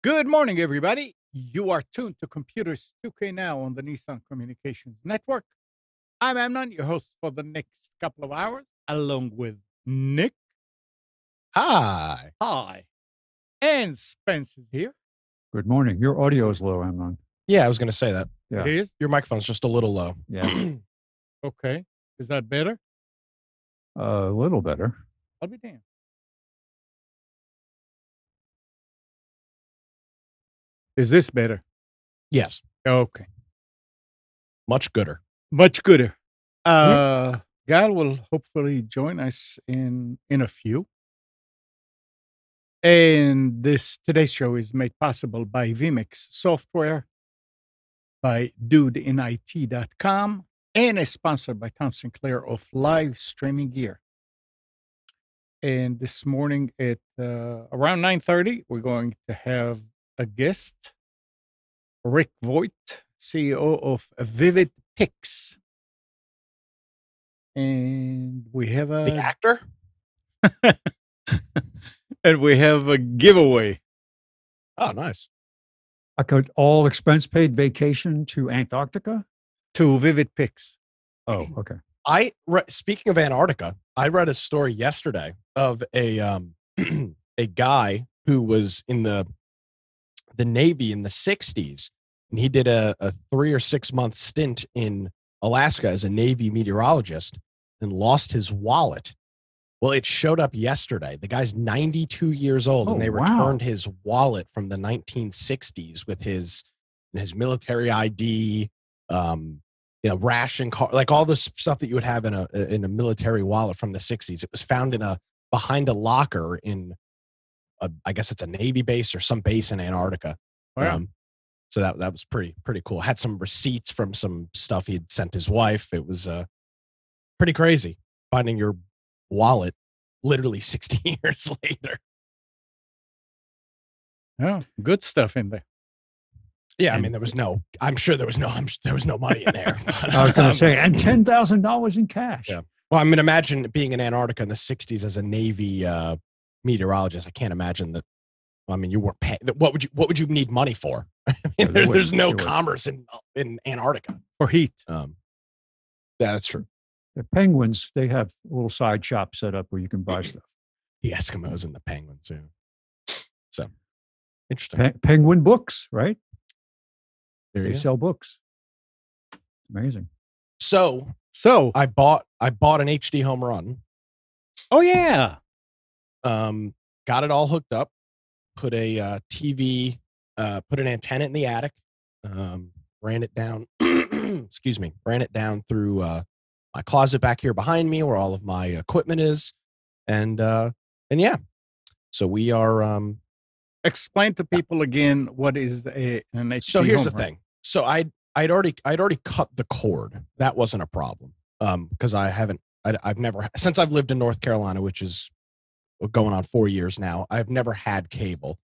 Good morning, everybody. You are tuned to Computers 2K Now on the Nissan Communications Network. I'm Amnon, your host for the next couple of hours, along with Nick. Hi. Hi. And Spence is here. Good morning. Your audio is low, Amnon. Yeah, I was going to say that. Yeah. It is? Your microphone's just a little low. Yeah. Okay. Is that better? A little better. I'll be damned. Is this better? Yes. Okay. Much gooder. Much gooder. Gal will hopefully join us in a few. And today's show is made possible by Vmix software, by dudeinit.com, and is sponsored by Tom Sinclair of Live Streaming Gear. And this morning at around 9:30, we're going to have a guest, Rick Voigt, CEO of Vivid-Pix. And we have The actor? and we have a giveaway. Oh, nice. I could all expense paid vacation to Antarctica. To Vivid-Pix. Oh, okay. Speaking of Antarctica, I read a story yesterday of a a guy who was in the Navy in the 60s, and he did a 3 or 6 month stint in Alaska as a Navy meteorologist and lost his wallet. Well, it showed up yesterday. The guy's 92 years old, and they returned his wallet from the 1960s with his military ID, ration card, like all this stuff that you would have in a military wallet from the 60s. It was found behind a locker in, I guess it's a Navy base or some base in Antarctica. Wow. So that was pretty cool. Had some receipts from some stuff he'd sent his wife. It was pretty crazy finding your wallet literally 60 years later. Oh, good stuff in there. Yeah, I mean, I'm sure there was no money in there. I was going to say, and $10,000 in cash. Yeah. Well, I mean, imagine being in Antarctica in the 60s as a Navy meteorologist. I can't imagine that. I mean, you weren't paying. What would you need money for? There's no commerce in Antarctica for heat. Yeah, that's true. The penguins, they have a little side shop set up where you can buy stuff. The Eskimos and the penguins, yeah. So interesting. Penguin books, right? They sell books. Amazing. So I bought an HDHomerun. Oh yeah. Got it all hooked up. Put a TV. Put an antenna in the attic. Ran it down. Excuse me. Ran it down through my closet back here behind me, where all of my equipment is, and yeah. So we are. Explain to people again what is an HD. So here's the thing. So I'd already cut the cord. That wasn't a problem. Because I've never, since I've lived in North Carolina, which is going on 4 years now, I've never had cable.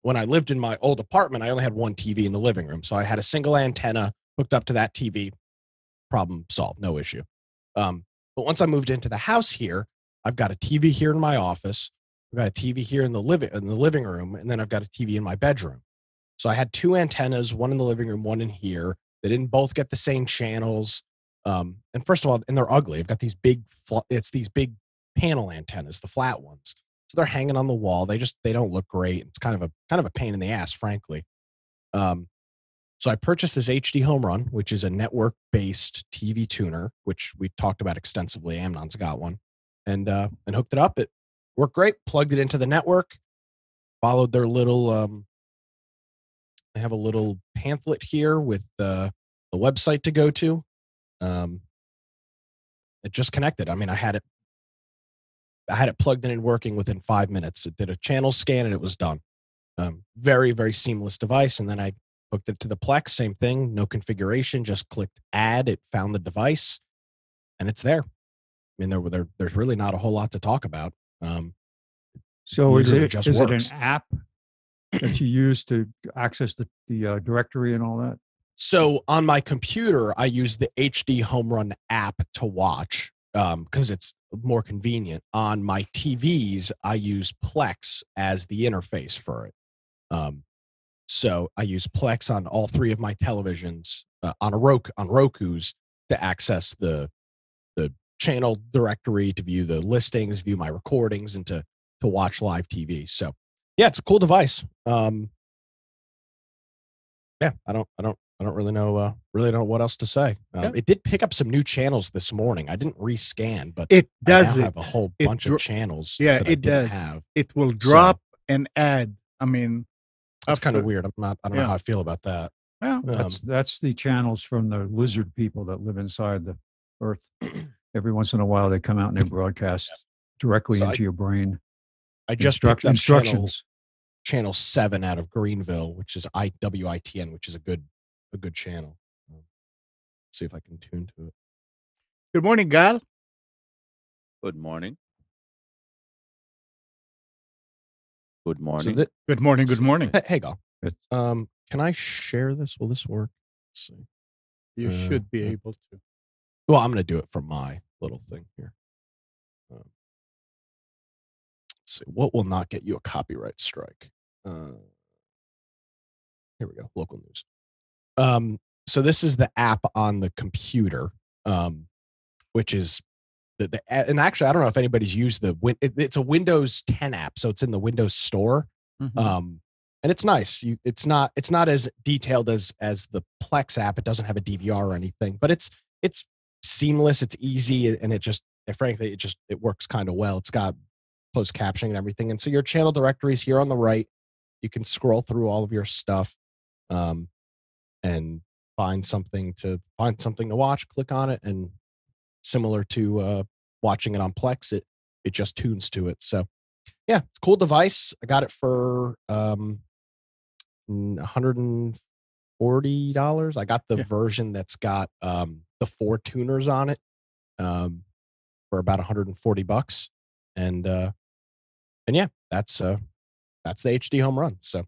When I lived in my old apartment, I only had one TV in the living room. So I had a single antenna hooked up to that TV. Problem solved, no issue. But once I moved into the house here, I've got a TV here in my office. I've got a TV here in the living room, and then I've got a TV in my bedroom. So I had two antennas, one in the living room, one in here. They didn't both get the same channels. And first of all, and they're ugly. I've got these big panel antennas, the flat ones. So they're hanging on the wall. They don't look great. It's kind of a pain in the ass, frankly. So I purchased this HDHomerun, which is a network-based TV tuner, which we've talked about extensively. Amnon's got one. and hooked it up. It worked great. Plugged it into the network. Followed their little. They have a little pamphlet here with the website to go to. It just connected. I mean, I had it plugged in and working within 5 minutes. It did a channel scan and it was done. Very, very seamless device. And then I hooked it to the Plex. Same thing. No configuration. Just clicked add. It found the device, and it's there. I mean, there's really not a whole lot to talk about. So is literally it just is it works. an app that you use to access the directory and all that? So on my computer, I use the HDHomerun app to watch because it's more convenient. On my TVs, I use Plex as the interface for it. So I use Plex on all three of my televisions on Roku's to access the channel directory, to view the listings, view my recordings, and to watch live TV. So yeah, it's a cool device. Yeah, I don't really know what else to say. It did pick up some new channels this morning. I didn't rescan, but It does. I now have a whole bunch of channels. Yeah, that I it didn't does. have. It will drop and add. I mean, that's kind of weird. I don't know how I feel about that. Well, That's the channels from the lizard people that live inside the earth. Every once in a while, they come out and they broadcast directly into your brain. I just picked up instructions. Channel 7 out of Greenville, which is IWITN, which is a good channel. See if I can tune to it. Good morning, Gal. Good morning. Good morning. Good morning. Good morning. Hey, Gal. Can I share this? Will this work? Let's see. You should be able to. Well, I'm going to do it from my little thing here. Let's see. What will not get you a copyright strike? Here we go. Local news. So this is the app on the computer, which is and actually, I don't know if anybody's used it's a Windows 10 app, so it's in the Windows Store. Mm-hmm. And it's nice. It's not as detailed as the Plex app. It doesn't have a DVR or anything, but it's seamless. It's easy, and frankly, it works kind of well. It's got closed captioning and everything, and so your channel directory is here on the right. You can scroll through all of your stuff, and find something to watch. Click on it, and similar to watching it on Plex, it just tunes to it. So yeah, it's a cool device. I got it for $140. I got the version that's got the 4 tuners on it for about $140. And yeah, that's the HDHomerun. So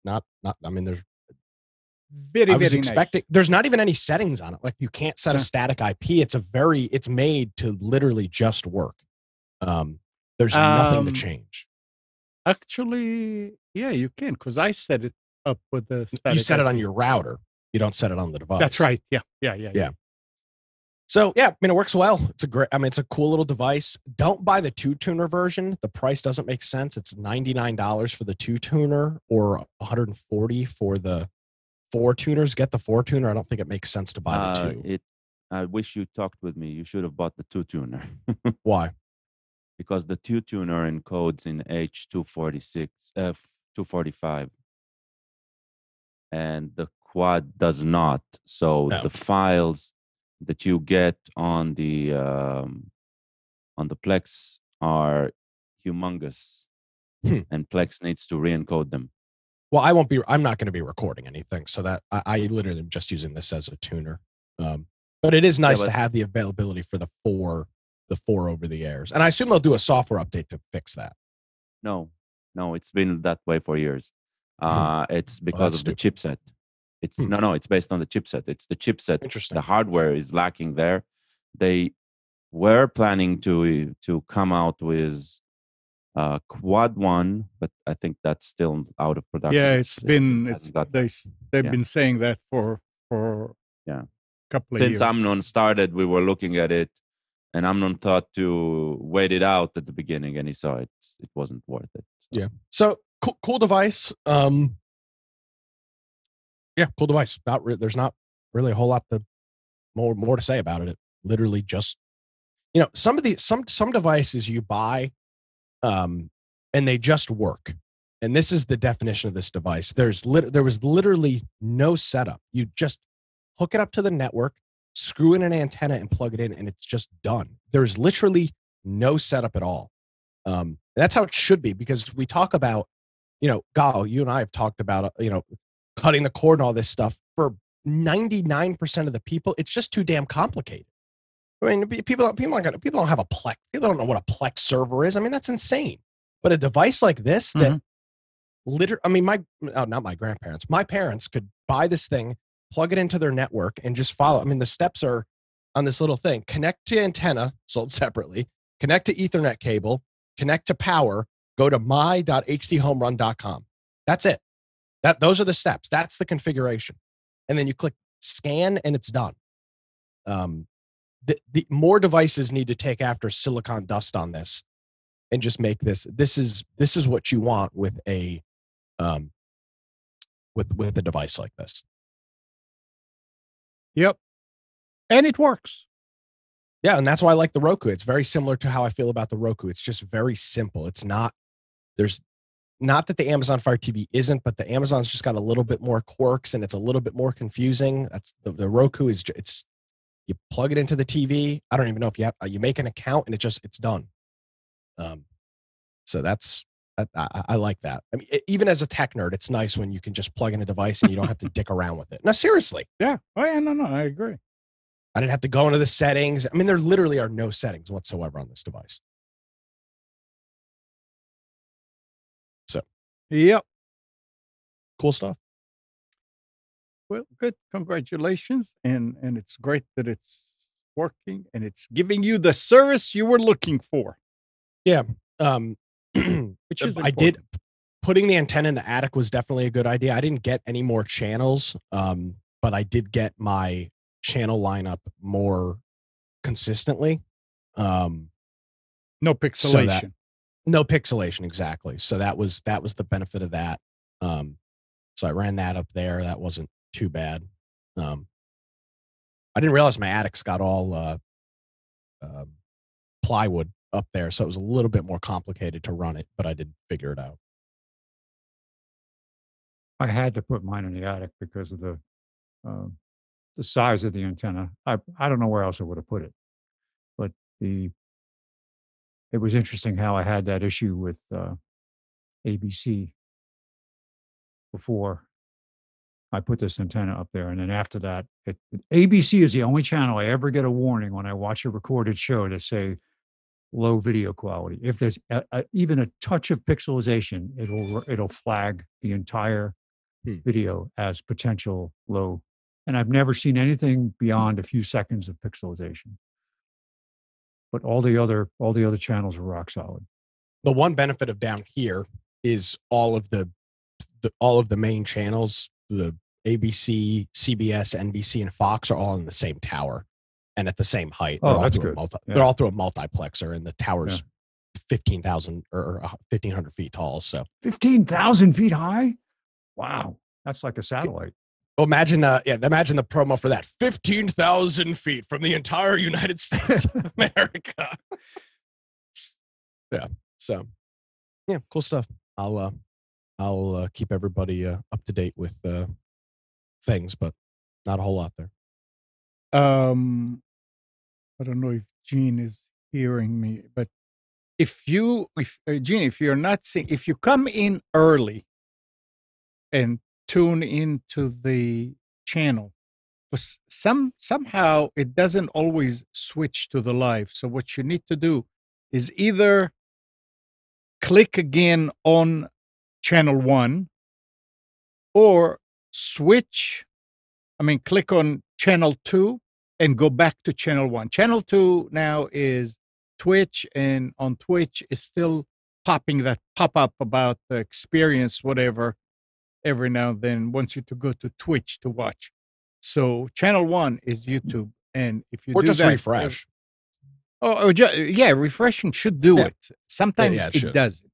not I mean, there's very expecting nice. There's not even any settings on it. Like, you can't set a static IP. It's made to literally just work. There's nothing to change. Actually, yeah, you can, because I set it up with the static. You set it on IP. your router. You don't set it on the device. That's right. Yeah. So yeah, I mean, it works well. It's a cool little device. Don't buy the 2-tuner version. The price doesn't make sense. It's $99 for the 2-tuner or $140 for the 4 tuners. Get the 4-tuner. I don't think it makes sense to buy the 2. I wish you talked with me. You should have bought the 2-tuner. Why? Because the 2-tuner encodes in H246, 245, and the quad does not. So the files that you get on the Plex are humongous, and Plex needs to re-encode them. Well, I'm not going to be recording anything, so that I literally am just using this as a tuner. But it is nice to have the availability for the 4 over the airs, and I assume they'll do a software update to fix that. No, it's been that way for years. It's because of the chipset. It's it's based on the chipset. It's the chipset. Interesting. The hardware is lacking there. They were planning to come out with quad 1, but I think that's still out of production. Yeah, they've been saying that for a couple of years. Since Amnon started, we were looking at it, and Amnon thought to wait it out at the beginning, and he saw it wasn't worth it. So. Yeah. So cool device. Yeah, cool device. There's not really a whole lot more to say about it. It literally just you know, some of the some devices you buy, and they just work. And this is the definition of this device. There was literally no setup. You just hook it up to the network, screw in an antenna, and plug it in, and it's just done. There's literally no setup at all. That's how it should be, because we talk about, you know, Gal, you and I have talked about, you know, cutting the cord and all this stuff. For 99% of the people, it's just too damn complicated. I mean, people don't have a Plex. People don't know what a Plex server is. I mean, that's insane. But a device like this that I mean, not my grandparents, my parents could buy this thing, plug it into their network, and just follow. I mean, the steps are on this little thing: connect to antenna, sold separately, connect to Ethernet cable, connect to power, go to my.hdhomerun.com. That's it. Those are the steps. That's the configuration. And then you click scan and it's done. The more devices need to take after silicon dust on this and just make this is what you want with a with a device like this. Yep. And it works. Yeah, and that's why I like the Roku. It's very similar to how I feel about the Roku. It's just very simple. There's not that the Amazon Fire TV isn't, but the Amazon's just got a little bit more quirks and it's a little bit more confusing. That's the Roku is it's you plug it into the TV. I don't even know if you make an account and it's done. So I like that. I mean, even as a tech nerd, it's nice when you can just plug in a device and you don't have to dick around with it. No, seriously. Yeah. Oh yeah, no, I agree. I didn't have to go into the settings. I mean, there literally are no settings whatsoever on this device. So, yep. Cool stuff. Well, good. Congratulations. And it's great that it's working and it's giving you the service you were looking for. Yeah. Which is I did. Putting the antenna in the attic was definitely a good idea. I didn't get any more channels, but I did get my channel lineup more consistently. No pixelation. No pixelation, exactly. So that was the benefit of that. So I ran that up there. That wasn't too bad. I didn't realize my attic's got all plywood up there, so it was a little bit more complicated to run it, but I did figure it out. I had to put mine in the attic because of the size of the antenna. I don't know where else I would have put it, but it was interesting how I had that issue with ABC before I put this antenna up there, and then after that, ABC is the only channel I ever get a warning when I watch a recorded show to say low video quality. If there's even a touch of pixelization, it'll flag the entire video as potential low. And I've never seen anything beyond a few seconds of pixelization. But all the other channels are rock solid. The one benefit of down here is all of the main channels, the ABC, CBS, NBC, and Fox are all in the same tower and at the same height. Oh, that's good. They're all through a multiplexer, and the tower's 15,000 or 1,500 feet tall. So 15,000 feet high. Wow, that's like a satellite. Well, imagine the promo for that: 15,000 feet from the entire United States of America. Yeah. So, yeah, cool stuff. I'll keep everybody up to date with things, but not a whole lot there. I don't know if Gene is hearing me, but if Gene, if you're not seeing, if you come in early and tune into the channel, somehow it doesn't always switch to the live. So what you need to do is either click again on channel 1 or click on channel 2 and go back to channel 1. Channel 2 now is Twitch, and on Twitch is still popping that pop-up about the experience, whatever, every now and then wants you to go to Twitch to watch. So channel 1 is YouTube, and if you just refresh. Refreshing should do it. Sometimes it does it.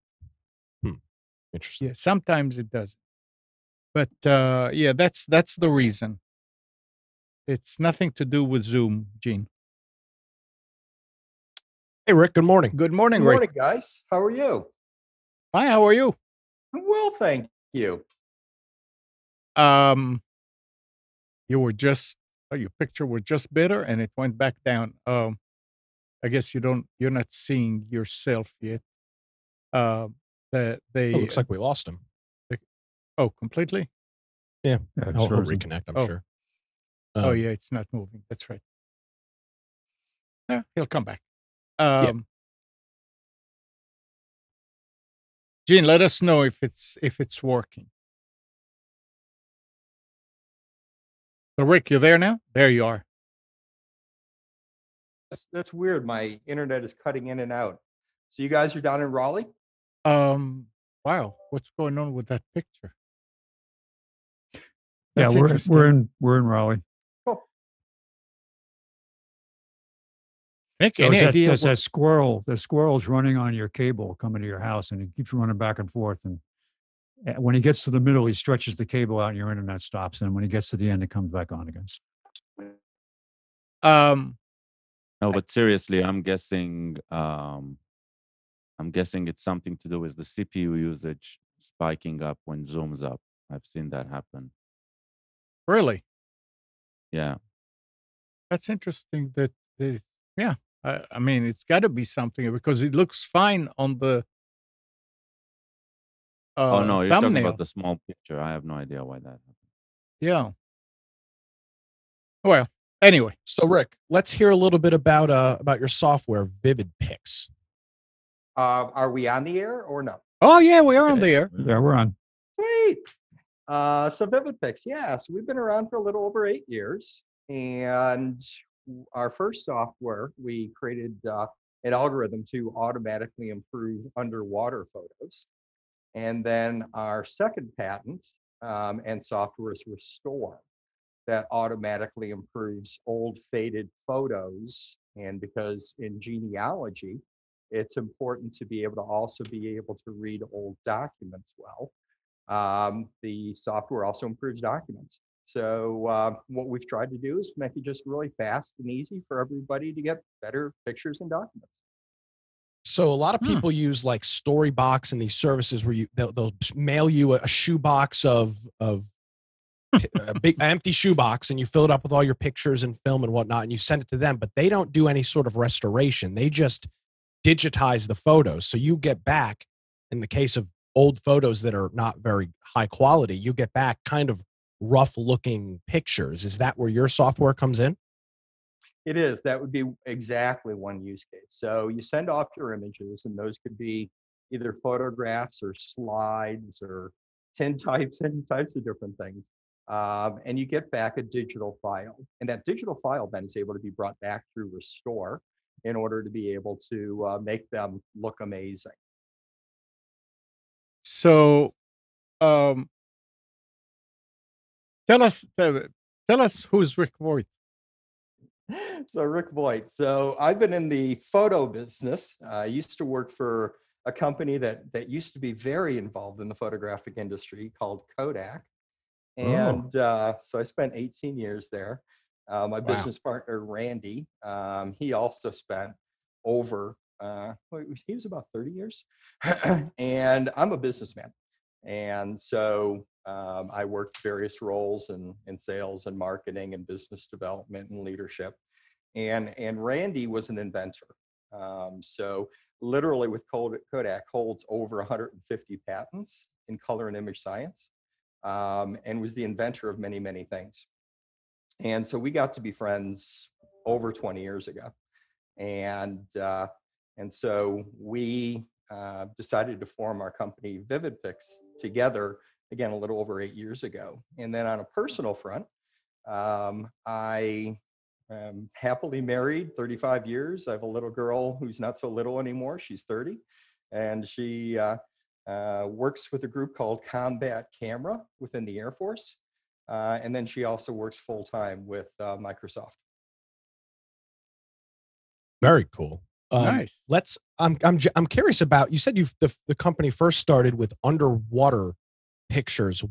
Interesting. Yeah, sometimes it does. But that's the reason. It's nothing to do with Zoom, Gene. Hey, Rick. Good morning. Good morning, Good Rick. morning, guys. How are you? Hi, how are you? Well, thank you. You were just your picture was just better, and it went back down. I guess you're not seeing yourself yet. It looks like we lost him. Completely. Yeah, He'll sure. reconnect, I'm Oh. sure. Yeah, it's not moving. That's right. Yeah, he'll come back. Gene, let us know if it's working. So, Rick, you there now? There you are. That's weird. My internet is cutting in and out. So you guys are down in Raleigh? Wow, what's going on with that picture? Yeah, That's we're interesting. we're in Raleigh. Cool. Nick, So any it's idea? that squirrel. The squirrel's running on your cable coming to your house, and he keeps running back and forth. And when he gets to the middle, he stretches the cable out, and your internet stops. And when he gets to the end, it comes back on again. No, but seriously, I'm guessing it's something to do with the CPU usage spiking up when Zoom's up. I've seen that happen. Really? Yeah. That's interesting. Yeah. I mean, it's got to be something because it looks fine on the Oh no, you're talking thumbnail. about the small picture. I have no idea why that happened. Yeah. Well, anyway. So, Rick, let's hear a little bit about your software, Vivid-Pix. Are we on the air or no? Oh yeah, we are on the air. Yeah, we're on. Sweet. So Vivid-Pix, yeah. So we've been around for a little over 8 years. And our first software, we created an algorithm to automatically improve underwater photos. And then our second patent and software is Restore, that automatically improves old faded photos. And because in genealogy, it's important to be able to also be able to read old documents well. The software also improves documents. So what we've tried to do is make it just really fast and easy for everybody to get better pictures and documents. So a lot of people use like Storybox and these services where they'll mail you a shoebox of a big empty shoebox, and you fill it up with all your pictures and film and whatnot, and you send it to them, but they don't do any sort of restoration. They just digitize the photos. So you get back, in the case of old photos that are not very high quality, you get back kind of rough looking pictures. Is that where your software comes in? It is. That would be exactly one use case. So you send off your images, and those could be either photographs or slides or tintypes, any types of different things. And you get back a digital file. And that digital file then is able to be brought back through Restore in order to be able to make them look amazing. So, tell us who's Rick Voigt. So Rick Voigt. So I've been in the photo business. I used to work for a company that used to be very involved in the photographic industry called Kodak. And so I spent 18 years there. My business partner, Randy, he also spent over, he was about 30 years. And I'm a businessman. And so I worked various roles in sales and marketing and business development and leadership. And Randy was an inventor. So literally with Kodak holds over 150 patents in color and image science, and was the inventor of many, many things. And so we got to be friends over 20 years ago. And so we decided to form our company Vivid-Pix together, again, a little over 8 years ago. And then on a personal front, I am happily married 35 years. I have a little girl who's not so little anymore. She's 30. And she works with a group called Combat Camera within the Air Force. And then she also works full-time with Microsoft. Very cool. Nice. I'm curious about, you said the company first started with underwater pictures.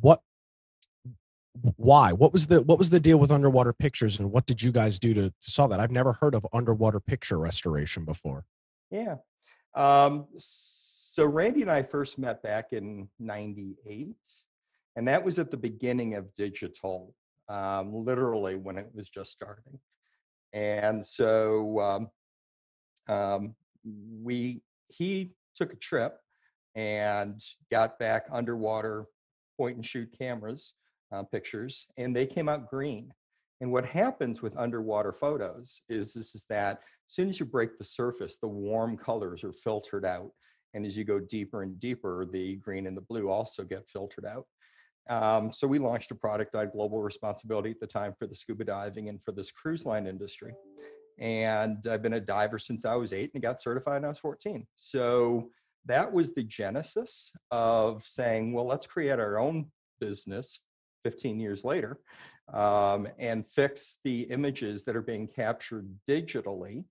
Why? What was the deal with underwater pictures, and what did you guys do to solve that? I've never heard of underwater picture restoration before. Yeah. So Randy and I first met back in '98, and that was at the beginning of digital, literally when it was just starting. And so um, he took a trip and got back underwater point and shoot cameras, pictures, and they came out green. And what happens with underwater photos is that as soon as you break the surface, the warm colors are filtered out. And as you go deeper and deeper, the green and the blue also get filtered out. So we launched a product. I had global responsibility at the time for the scuba diving and for this cruise line industry. And I've been a diver since I was 8 and got certified when I was 14. So that was the genesis of saying, well, let's create our own business 15 years later, and fix the images that are being captured digitally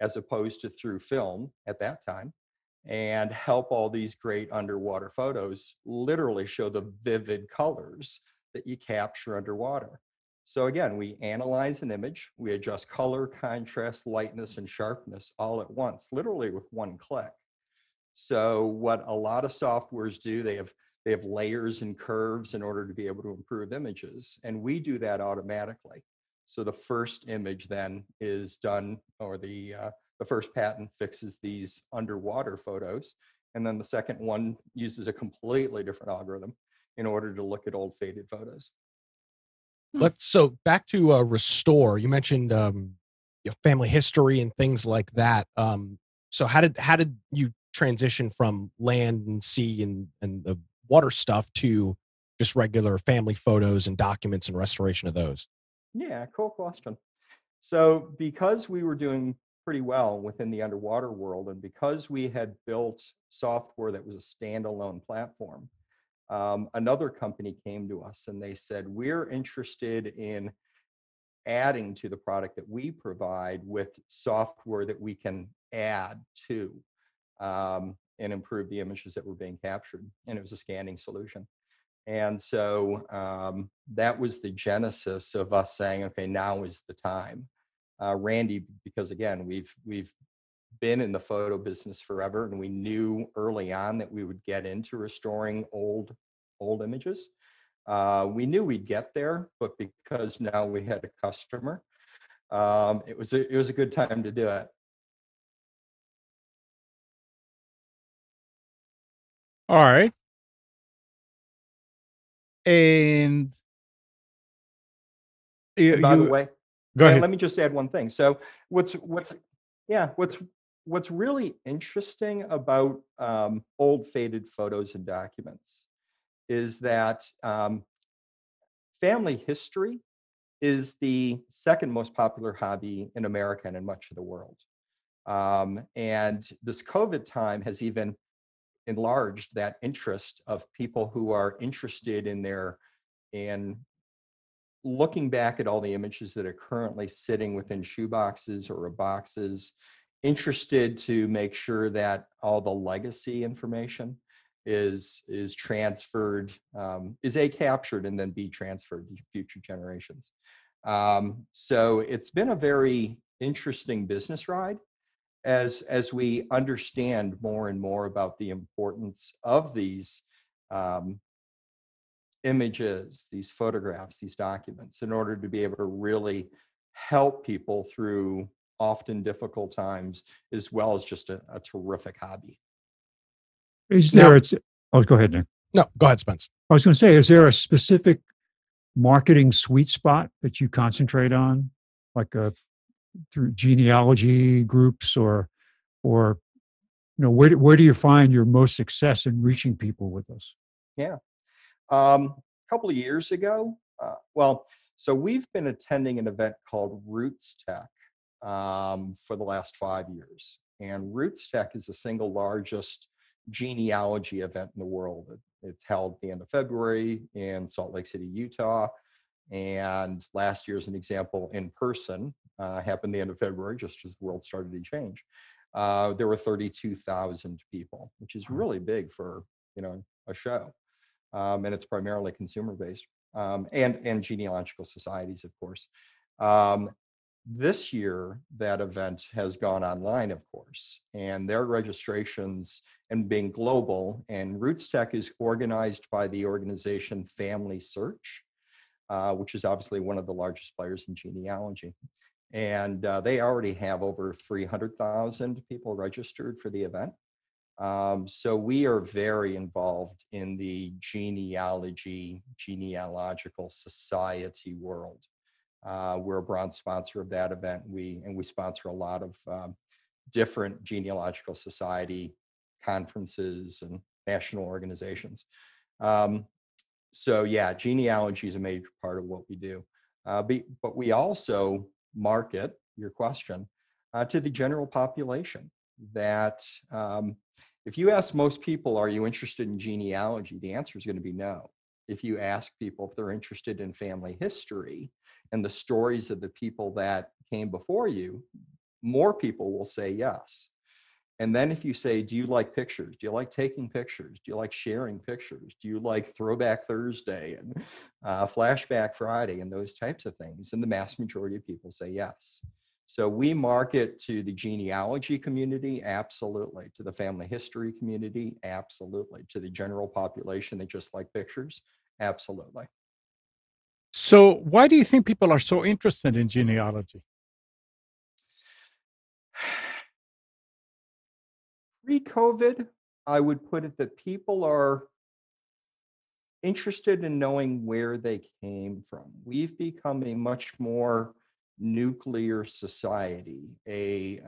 as opposed to through film at that time, and help all these great underwater photos literally show the vivid colors that you capture underwater. So again, we analyze an image, we adjust color, contrast, lightness, and sharpness all at once, literally with one click. So what a lot of softwares do, they have layers and curves in order to be able to improve images, and we do that automatically. So the first image then is done, or the first patent fixes these underwater photos, and then the second one uses a completely different algorithm in order to look at old faded photos. So back to restore. You mentioned family history and things like that. So how did you transition from land and sea and the water stuff to just regular family photos and documents and restoration of those? Yeah, cool question. So because we were doing pretty well within the underwater world, and because we had built software that was a standalone platform, another company came to us and they said, we're interested in adding to the product that we provide with software that we can add to, and improve the images that were being captured. And it was a scanning solution. And so that was the genesis of us saying, okay, now is the time. Randy, because again, we've been in the photo business forever, and we knew early on that we would get into restoring old images. We knew we'd get there, but because now we had a customer, it was a good time to do it. All right. And And by the way, go ahead. let me just add one thing. So what's really interesting about old faded photos and documents is that family history is the second most popular hobby in America and in much of the world. And this COVID time has even enlarged that interest of people who are interested in looking back at all the images that are currently sitting within shoeboxes or boxes, interested to make sure that all the legacy information is transferred, is captured and then be transferred to future generations. So it's been a very interesting business ride as we understand more and more about the importance of these images, these photographs, these documents, in order to be able to really help people through often difficult times, as well as just a terrific hobby. Is there? Go ahead, Nick. No, go ahead, Spence. I was going to say, is there a specific marketing sweet spot that you concentrate on, like through genealogy groups, or where do you find your most success in reaching people with this? Yeah. A couple of years ago, so we've been attending an event called Roots Tech for the last 5 years. And Roots Tech is the single largest genealogy event in the world. It's held at the end of February in Salt Lake City, Utah. And last year, as an example, in person, happened the end of February, just as the world started to change. There were 32,000 people, which is really big for a show. And it's primarily consumer based, and genealogical societies, of course. This year, that event has gone online, of course, and their registrations and being global, and Roots Tech is organized by the organization Family Search, which is obviously one of the largest players in genealogy. And they already have over 300,000 people registered for the event. So we are very involved in the genealogical society world. We're a bronze sponsor of that event. We sponsor a lot of different genealogical society conferences and national organizations. So yeah, genealogy is a major part of what we do. But we also market, your question, to the general population. That if you ask most people, are you interested in genealogy? The answer is going to be no. If you ask people if they're interested in family history and the stories of the people that came before you, more people will say yes. And then if you say, do you like pictures? Do you like taking pictures? Do you like sharing pictures? Do you like Throwback Thursday and Flashback Friday and those types of things? And the vast majority of people say yes. So we market to the genealogy community, absolutely. To the family history community, absolutely. To the general population that just like pictures, absolutely. So, why do you think people are so interested in genealogy? Pre-COVID, I would put it that people are interested in knowing where they came from. We've become a much more nuclear society, a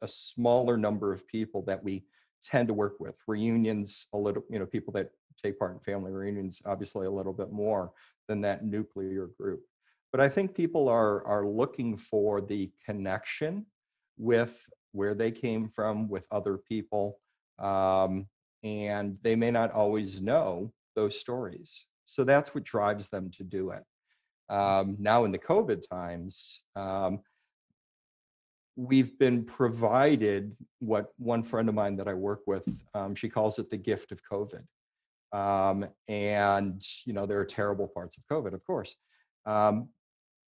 smaller number of people that we tend to work with. Reunions, a little, people that take part in family reunions, obviously a little bit more than that nuclear group. But I think people are looking for the connection with where they came from, with other people, and they may not always know those stories. So that's what drives them to do it. Now in the COVID times, we've been provided what one friend of mine that I work with, she calls it the gift of COVID. And, there are terrible parts of COVID, of course.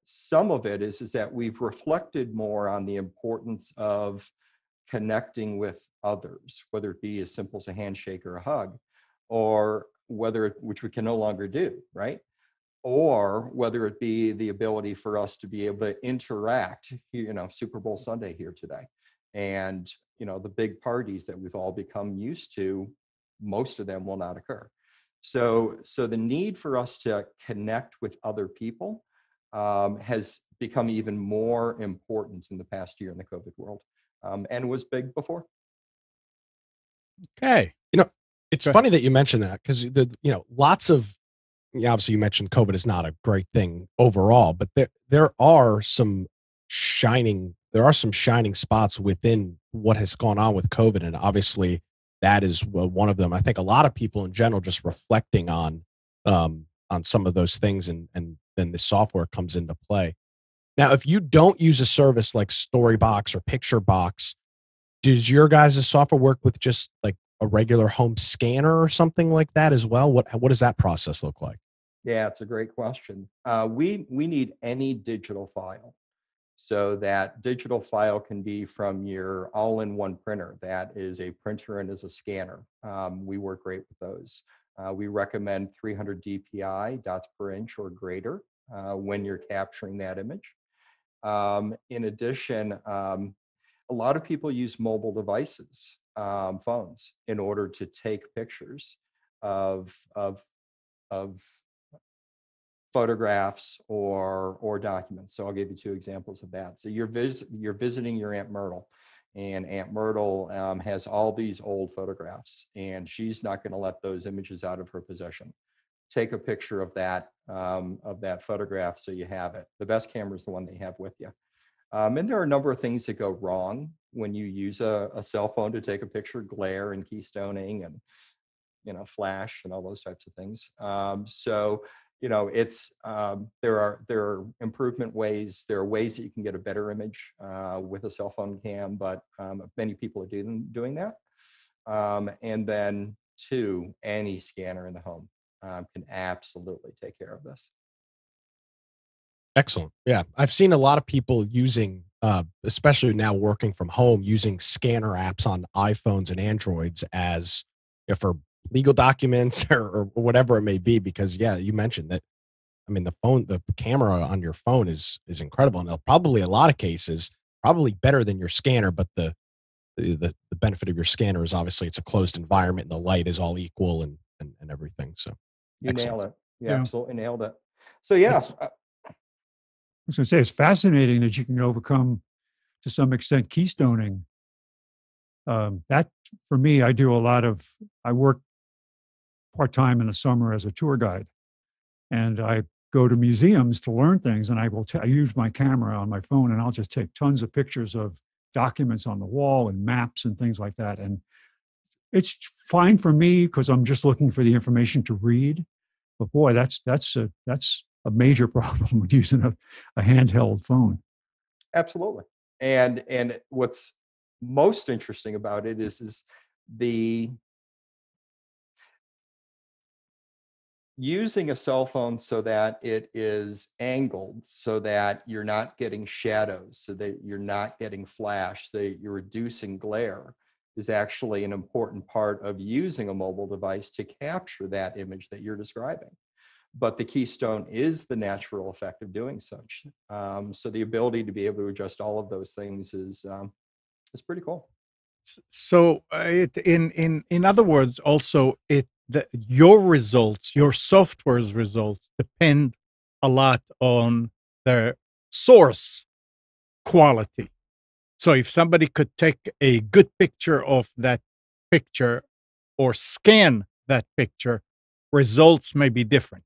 Some of it is that we've reflected more on the importance of connecting with others, whether it be as simple as a handshake or a hug, or which we can no longer do, right? Or whether it be the ability for us to be able to interact, Super Bowl Sunday here today. And, the big parties that we've all become used to, most of them will not occur. So the need for us to connect with other people has become even more important in the past year in the COVID world, and was big before. Okay. It's funny that you mentioned that, because lots of, obviously you mentioned COVID is not a great thing overall, but there are some shining spots within what has gone on with COVID, and obviously that is one of them. I think a lot of people in general just reflecting on some of those things, and then the software comes into play. Now, if you don't use a service like Storybox or PictureBox, does your guys' software work with just like a regular home scanner or something like that as well? What does that process look like? Yeah, it's a great question. We need any digital file. So that digital file can be from your all-in-one printer. That is a printer and is a scanner. We work great with those. We recommend 300 DPI, dots per inch or greater, when you're capturing that image. In addition, a lot of people use mobile devices, phones, in order to take pictures of photographs or documents. So I'll give you two examples of that. So you're visiting your Aunt Myrtle, and Aunt Myrtle has all these old photographs, and she's not going to let those images out of her possession. Take a picture of that photograph so you have it. The best camera is the one they have with you. And there are a number of things that go wrong when you use a cell phone to take a picture: glare and keystoning and flash and all those types of things. So it's there are improvement ways. There are ways that you can get a better image with a cell phone cam, but many people are doing that. And then two, any scanner in the home can absolutely take care of this. Excellent. Yeah. I've seen a lot of people using, especially now working from home, using scanner apps on iPhones and Androids as for legal documents or whatever it may be. Because yeah, you mentioned that. I mean, the camera on your phone is incredible, and probably a lot of cases probably better than your scanner. But the benefit of your scanner is obviously it's a closed environment, and the light is all equal and everything. So You excellent. nailed it. You Yeah. absolutely nailed it. So yeah, I was going to say, it's fascinating that you can overcome, to some extent, keystoning. That, for me, I work part-time in the summer as a tour guide, and I go to museums to learn things, and I use my camera on my phone, and I'll just take tons of pictures of documents on the wall and maps and things like that. And it's fine for me because I'm just looking for the information to read. But boy, that's a major problem with using a handheld phone. absolutely. And what's most interesting about it is the using a cell phone so that it is angled, so that you're not getting shadows, so that you're not getting flash, so that you're reducing glare, is actually an important part of using a mobile device to capture that image that you're describing. But the keystone is the natural effect of doing such. So the ability to be able to adjust all of those things is pretty cool. So in other words, also your results, your software's results depend a lot on the source quality. So if somebody could take a good picture of that picture or scan that picture, results may be different.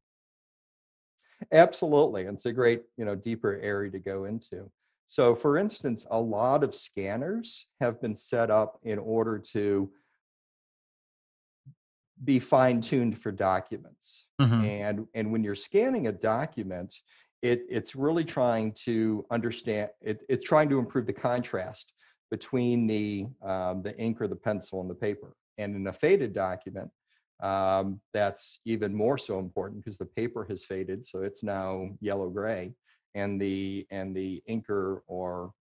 Absolutely. And it's a great, deeper area to go into. So for instance, a lot of scanners have been set up in order to be fine-tuned for documents. And when you're scanning a document, it's really trying to understand, it's trying to improve the contrast between the ink or the pencil and the paper. And in a faded document, that's even more so important because the paper has faded, so it's now yellow gray, and the inker or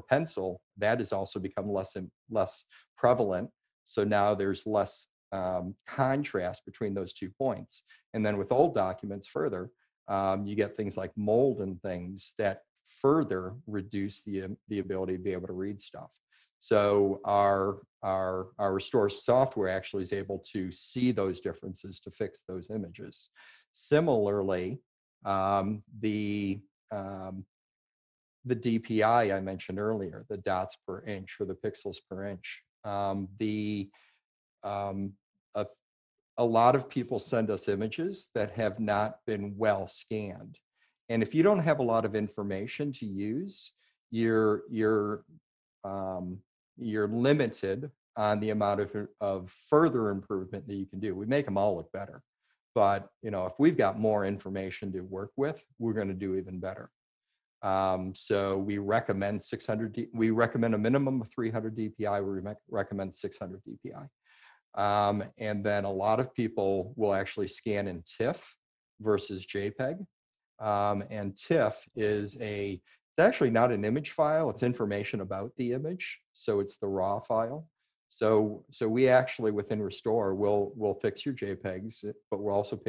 pencil, that has also become less and less prevalent. So now there's less contrast between those 2 points. And then with old documents further, you get things like mold and things that further reduce the ability to be able to read stuff. So our Restore software actually is able to see those differences to fix those images. Similarly, the DPI I mentioned earlier, the dots per inch or the pixels per inch, a lot of people send us images that have not been well scanned. And if you don't have a lot of information to use, you're limited on the amount of further improvement that you can do. We make them all look better, but if we've got more information to work with, we're going to do even better. So we recommend 600. We recommend a minimum of 300 DPI. We recommend 600 DPI. And then a lot of people will actually scan in TIFF versus JPEG. And TIFF it's actually not an image file, it's information about the image. So it's the raw file. So we actually within Restore will fix your JPEGs, but we'll also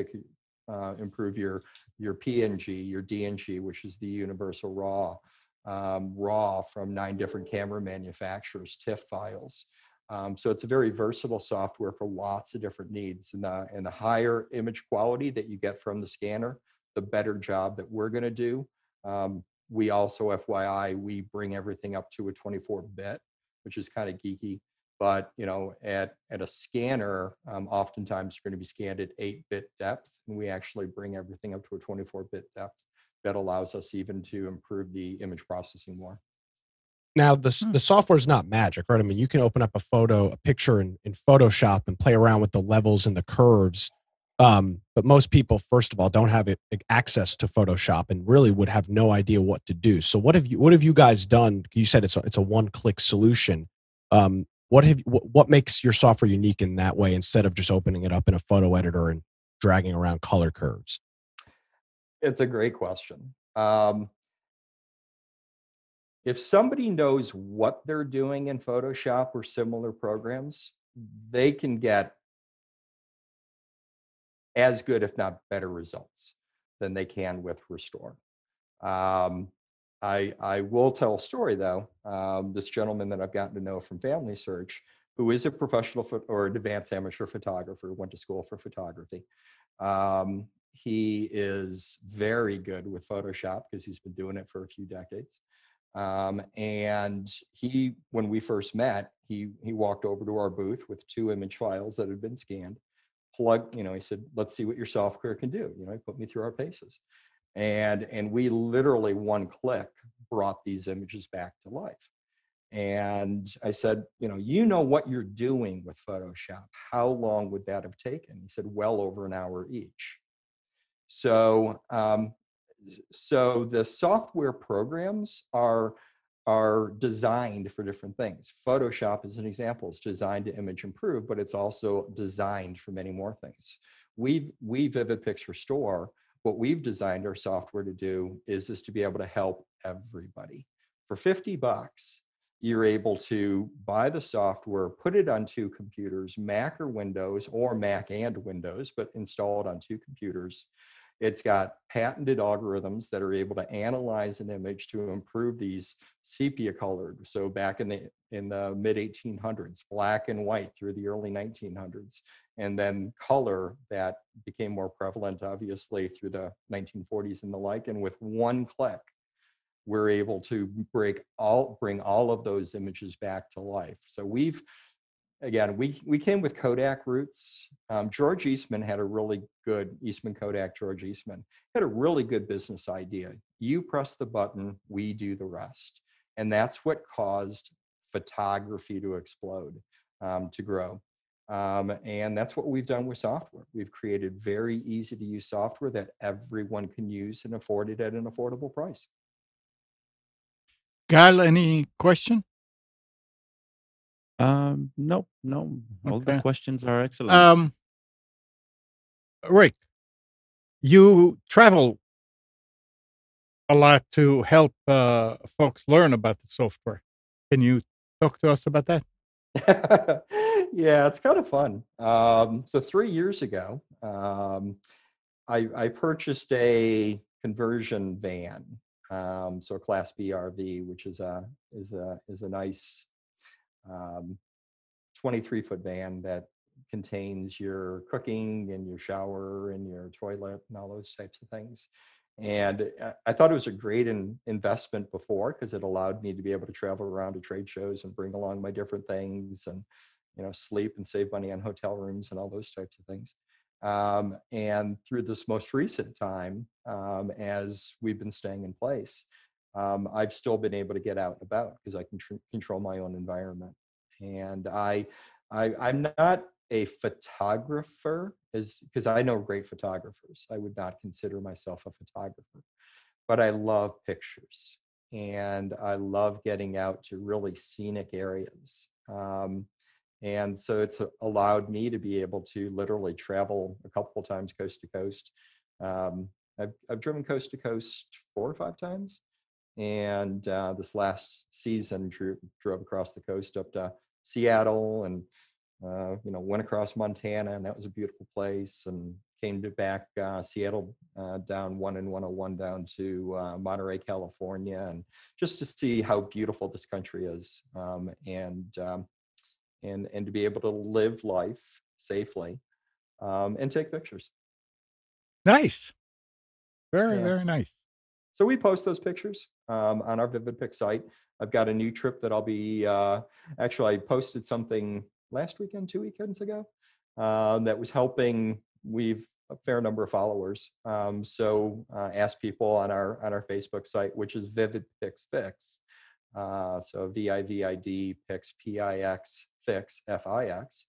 improve your PNG, your DNG, which is the universal raw from 9 different camera manufacturers, TIFF files. So it's a very versatile software for lots of different needs. And the higher image quality that you get from the scanner, the better job that we're going to do. We also, FYI, we bring everything up to a 24-bit, which is kind of geeky. But at a scanner, oftentimes you're going to be scanned at 8-bit depth, and we actually bring everything up to a 24-bit depth. That allows us even to improve the image processing more. Now, the software is not magic, right? I mean, you can open up a picture in Photoshop and play around with the levels and the curves. But most people, first of all, don't have access to Photoshop and really would have no idea what to do. So what have you guys done? You said it's a one-click solution. What makes your software unique in that way instead of just opening it up in a photo editor and dragging around color curves? It's a great question. If somebody knows what they're doing in Photoshop or similar programs, they can get as good, if not better, results than they can with Restore. I will tell a story though. This gentleman that I've gotten to know from Family Search, who is a professional or advanced amateur photographer, went to school for photography. He is very good with Photoshop because he's been doing it for a few decades. And when we first met, he walked over to our booth with 2 image files that had been scanned. He said, let's see what your software can do. He put me through our paces. And we literally 1 click brought these images back to life. And I said, you know what you're doing with Photoshop. How long would that have taken? He said, well over an hour each. So, so the software programs are designed for different things. Photoshop, as an example, is designed to image improve, but it's also designed for many more things. We Vivid-Pix Restore, what we've designed our software to do is to be able to help everybody. For $50, you're able to buy the software, put it on 2 computers, Mac or Windows, or Mac and Windows, but install it on 2 computers. It's got patented algorithms that are able to analyze an image to improve these sepia colored. So back in the mid 1800s, black and white through the early 1900s, and then color that became more prevalent, obviously, through the 1940s and the like. And with 1 click, we're able to bring all of those images back to life. So we came with Kodak roots. George Eastman had a really good, George Eastman, had a really good business idea. You press the button, we do the rest. And that's what caused photography to explode, to grow. And that's what we've done with software. We've created very easy to use software that everyone can use and afford it at an affordable price. Gal, any question? No. All the Okay. questions are excellent. Rick, you travel a lot to help folks learn about the software. Can you talk to us about that? Yeah, it's kind of fun. So 3 years ago, I purchased a conversion van, so a Class B RV, which is a nice 23-foot van that contains your cooking and your shower and your toilet and all those types of things. And I thought it was a great investment before, because it allowed me to be able to travel around to trade shows and bring along my different things, and sleep and save money on hotel rooms and all those types of things. And through this most recent time, as we've been staying in place, I've still been able to get out and about because I can control my own environment. And I'm not a photographer, because I know great photographers. I would not consider myself a photographer, but I love pictures, and I love getting out to really scenic areas. And so it's allowed me to be able to literally travel a couple of times coast to coast. I've driven coast to coast 4 or 5 times. And this last season drove across the coast up to Seattle, and went across Montana, and that was a beautiful place, and came back Seattle down 1 and 101 down to Monterey, California, and just to see how beautiful this country is, and to be able to live life safely, and take pictures. Nice. Very nice. So we post those pictures on our Vivid-Pix site. I've got a new trip that I'll be, actually I posted something last weekend, 2 weekends ago, that was helping. We've a fair number of followers. So ask people on our Facebook site, which is Vivid-Pix Fix. So VIVID Pix PIX Fix FIX,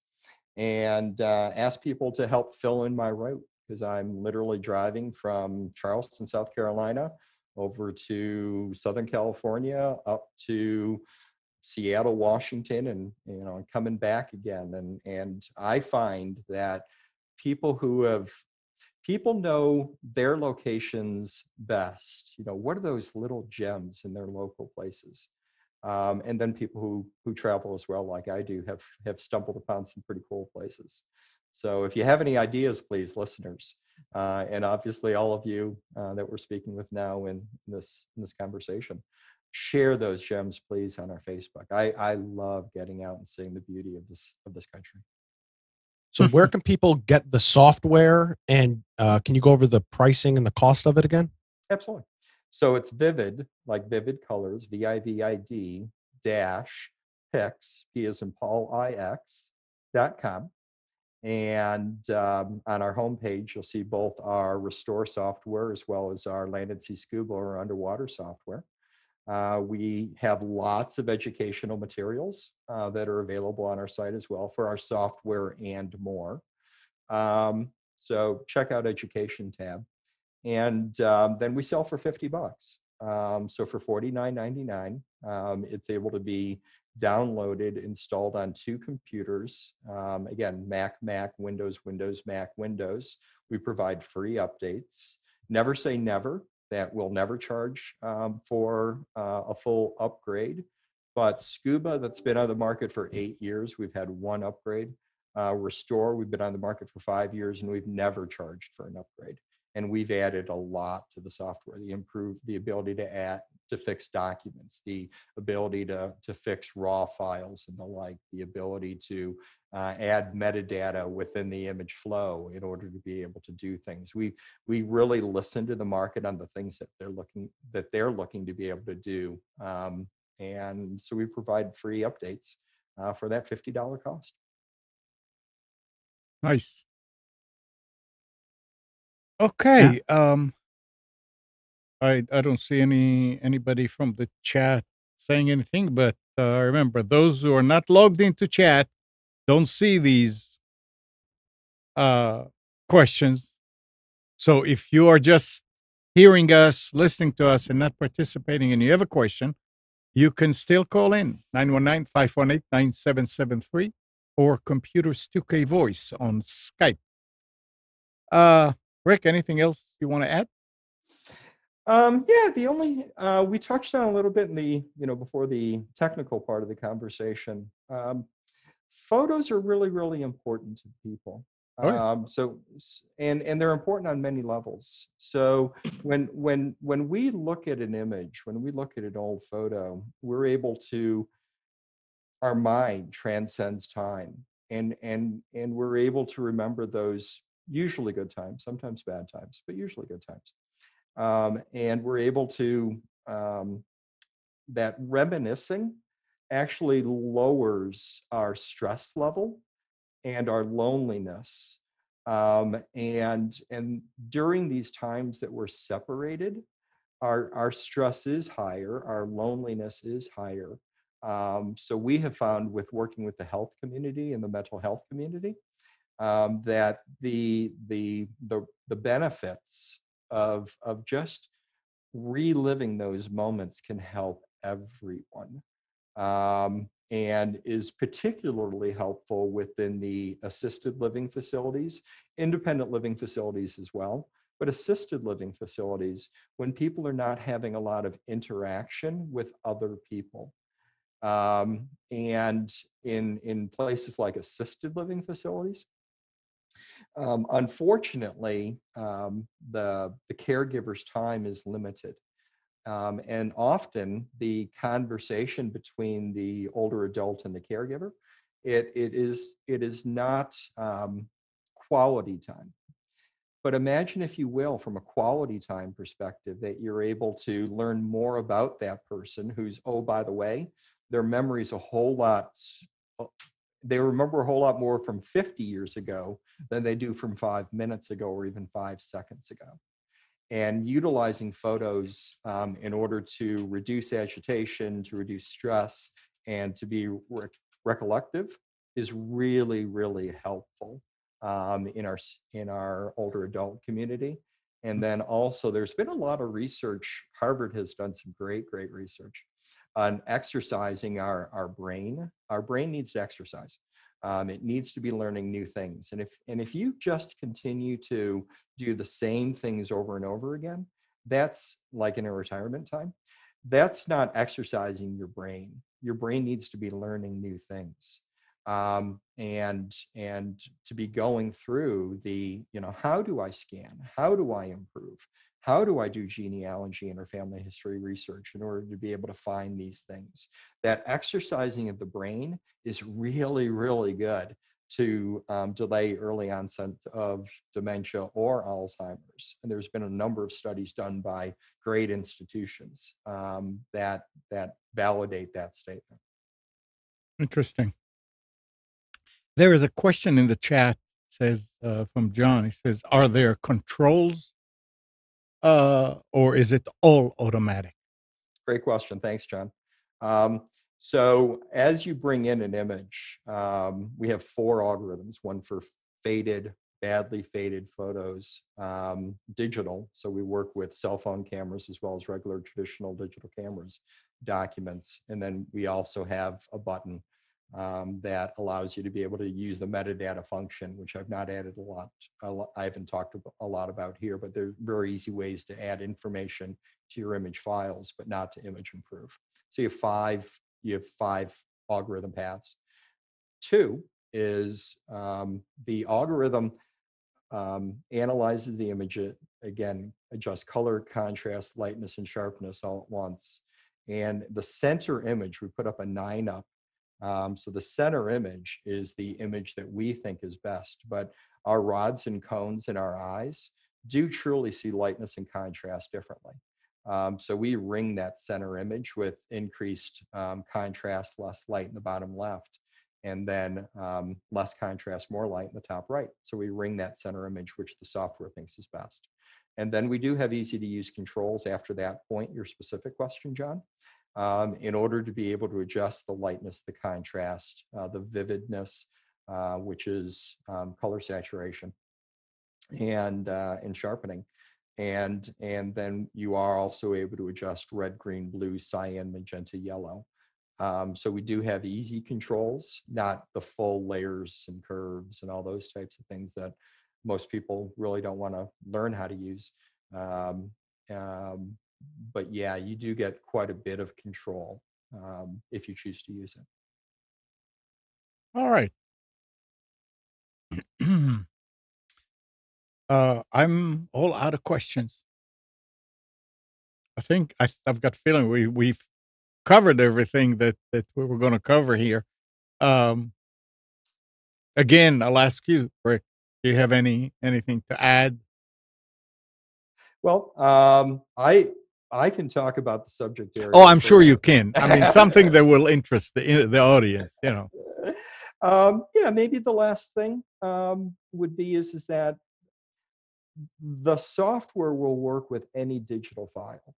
and ask people to help fill in my route, because I'm literally driving from Charleston, South Carolina, over to Southern California, up to Seattle, Washington, and coming back again. And I find that people who have people know their locations best. What are those little gems in their local places? And then people who travel as well, like I do, have stumbled upon some pretty cool places. So if you have any ideas, please, listeners, and obviously all of you that we're speaking with now in this conversation, share those gems, please, on our Facebook. I love getting out and seeing the beauty of this country. So where can people get the software, and can you go over the pricing and the cost of it again? Absolutely. So it's Vivid, like Vivid Colors, VIVID dash Pix, P as in Paul, IX.com. And on our homepage, you'll see both our Restore software as well as our Land and Sea Scuba or underwater software. We have lots of educational materials that are available on our site as well for our software and more. So check out Education tab. And then we sell for $50. So for $49.99, it's able to be downloaded, installed on 2 computers. Again, Mac, Windows, Mac, Windows. We provide free updates. Never say never. That we'll never charge for a full upgrade. But Scuba, that's been on the market for 8 years, we've had 1 upgrade. Restore, we've been on the market for 5 years, and we've never charged for an upgrade. And we've added a lot to the software. The ability to fix documents, the ability to fix raw files and the like, the ability to add metadata within the image flow in order to be able to do things. We really listen to the market on the things that they're looking to be able to do. And so we provide free updates for that $50 cost. Nice. Okay. I don't see anybody from the chat saying anything, but remember, those who are not logged into chat don't see these questions. So if you are just hearing us, listening to us, and not participating, and you have a question, you can still call in 919-518-9773 or Computers 2K Voice on Skype. Rick, anything else you want to add? Yeah, the only we touched on a little bit in the before the technical part of the conversation. Photos are really, really important to people. Oh, yeah. So and they're important on many levels. So when we look at an image, when we look at an old photo, we're able to, our mind transcends time, and we're able to remember those usually good times, sometimes bad times, but usually good times. And we're able to, that reminiscing actually lowers our stress level and our loneliness. And during these times that we're separated, our stress is higher, our loneliness is higher. So we have found with working with the health community and the mental health community, that the benefits of just reliving those moments can help everyone, and is particularly helpful within the assisted living facilities, independent living facilities as well, but assisted living facilities when people are not having a lot of interaction with other people. And in places like assisted living facilities, unfortunately, the caregiver's time is limited. And often the conversation between the older adult and the caregiver, it is not quality time. But imagine, if you will, from a quality time perspective, that you're able to learn more about that person who's, oh, by the way, their memory's a whole lot, they remember a whole lot more from 50 years ago than they do from 5 minutes ago or even 5 seconds ago. And utilizing photos in order to reduce agitation, to reduce stress, and to be recollective is really, really helpful in our older adult community. And then also there's been a lot of research. Harvard has done some great research on exercising our brain. Our brain needs to exercise. It needs to be learning new things. And if you just continue to do the same things over and over again, that's like in a retirement time, that's not exercising your brain. Your brain needs to be learning new things. And to be going through the, how do I scan? How do I improve? How do I do genealogy and or family history research in order to be able to find these things? That exercising of the brain is really, really good to delay early onset of dementia or Alzheimer's. And there's been a number of studies done by great institutions that validate that statement. Interesting. There is a question in the chat, says from John. He says, "Are there controls, or is it all automatic?" Great question. Thanks, John. So as you bring in an image, we have 4 algorithms, one for faded, badly faded photos, digital. So we work with cell phone cameras as well as regular traditional digital cameras, documents. And then we also have a button that allows you to be able to use the metadata function, which I've not added a lot. I haven't talked a lot about here, but there are very easy ways to add information to your image files, but not to image improve. So you have 5 algorithm paths. 2 is the algorithm analyzes the image, again, adjusts color, contrast, lightness, and sharpness all at once. And the center image, we put up a 9-up. So the center image is the image that we think is best, but our rods and cones in our eyes do truly see lightness and contrast differently. So we ring that center image with increased contrast, less light in the bottom left, and then less contrast, more light in the top right. So we ring that center image, which the software thinks is best. And then we do have easy to use controls after that point, your specific question, John. In order to be able to adjust the lightness, the contrast, the vividness, which is color saturation, and sharpening. And then you are also able to adjust red, green, blue, cyan, magenta, yellow. So we do have easy controls, not the full layers and curves and all those types of things that most people really don't want to learn how to use. But yeah, you do get quite a bit of control if you choose to use it. All right. I'm all out of questions. I think I've got a feeling we've covered everything that we were going to cover here. Again, I'll ask you, Rick, do you have anything to add? Well, I can talk about the subject area. Oh, I'm sure you can. I mean, something that will interest the audience, Yeah, maybe the last thing would be is that the software will work with any digital file.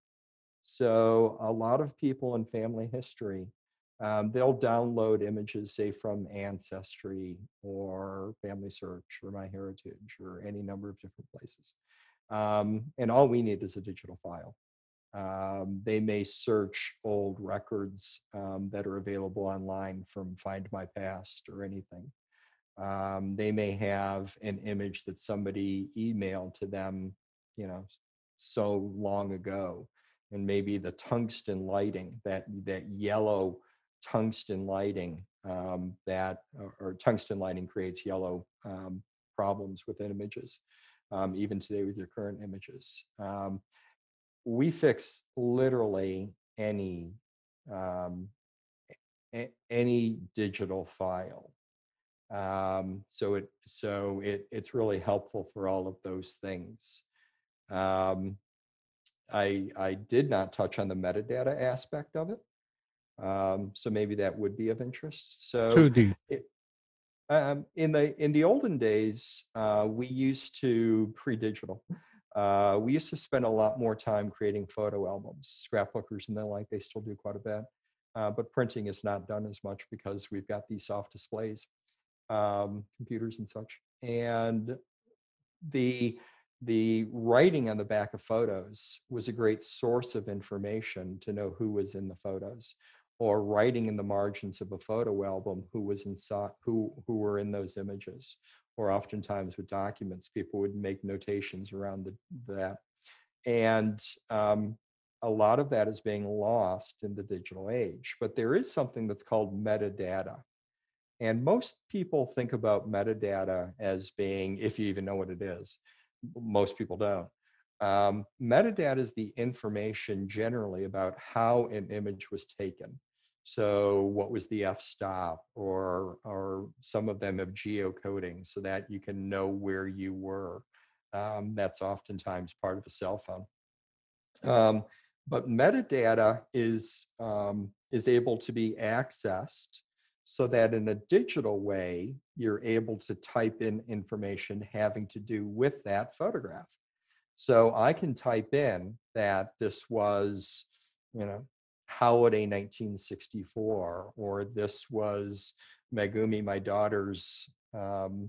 So a lot of people in family history, they'll download images, say from Ancestry or Family Search or MyHeritage or any number of different places. And all we need is a digital file. They may search old records that are available online from Find My Past or anything. They may have an image that somebody emailed to them, so long ago, and maybe the tungsten lighting, that yellow tungsten lighting, or tungsten lighting creates yellow problems with images, even today with your current images. We fix literally any digital file. So it's really helpful for all of those things. I did not touch on the metadata aspect of it. So maybe that would be of interest. So 2D. In the olden days, we used to pre-digital. We used to spend a lot more time creating photo albums, scrapbookers and the like. They still do quite a bit, but printing is not done as much because we've got these soft displays, computers and such. And the writing on the back of photos was a great source of information to know who was in the photos. or writing in the margins of a photo album who was inside, who were in those images. Or oftentimes with documents, people would make notations around that. And a lot of that is being lost in the digital age. But there is something that's called metadata. And most people think about metadata as being, if you even know what it is, most people don't. Metadata is the information generally about how an image was taken. So what was the f-stop, or some of them have geocoding so that you can know where you were. That's oftentimes part of a cell phone. But metadata is able to be accessed so that in a digital way, you're able to type in information having to do with that photograph. So I can type in that this was, holiday 1964, or this was Megumi, my daughter's, what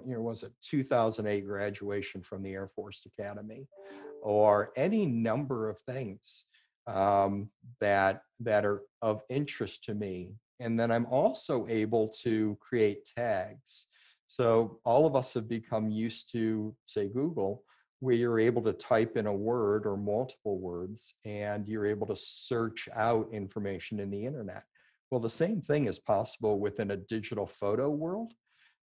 year was it? 2008 graduation from the Air Force Academy, or any number of things that are of interest to me. And then I'm also able to create tags. So all of us have become used to, say, Google, where you're able to type in a word or multiple words, and you're able to search out information in the internet. Well, the same thing is possible within a digital photo world,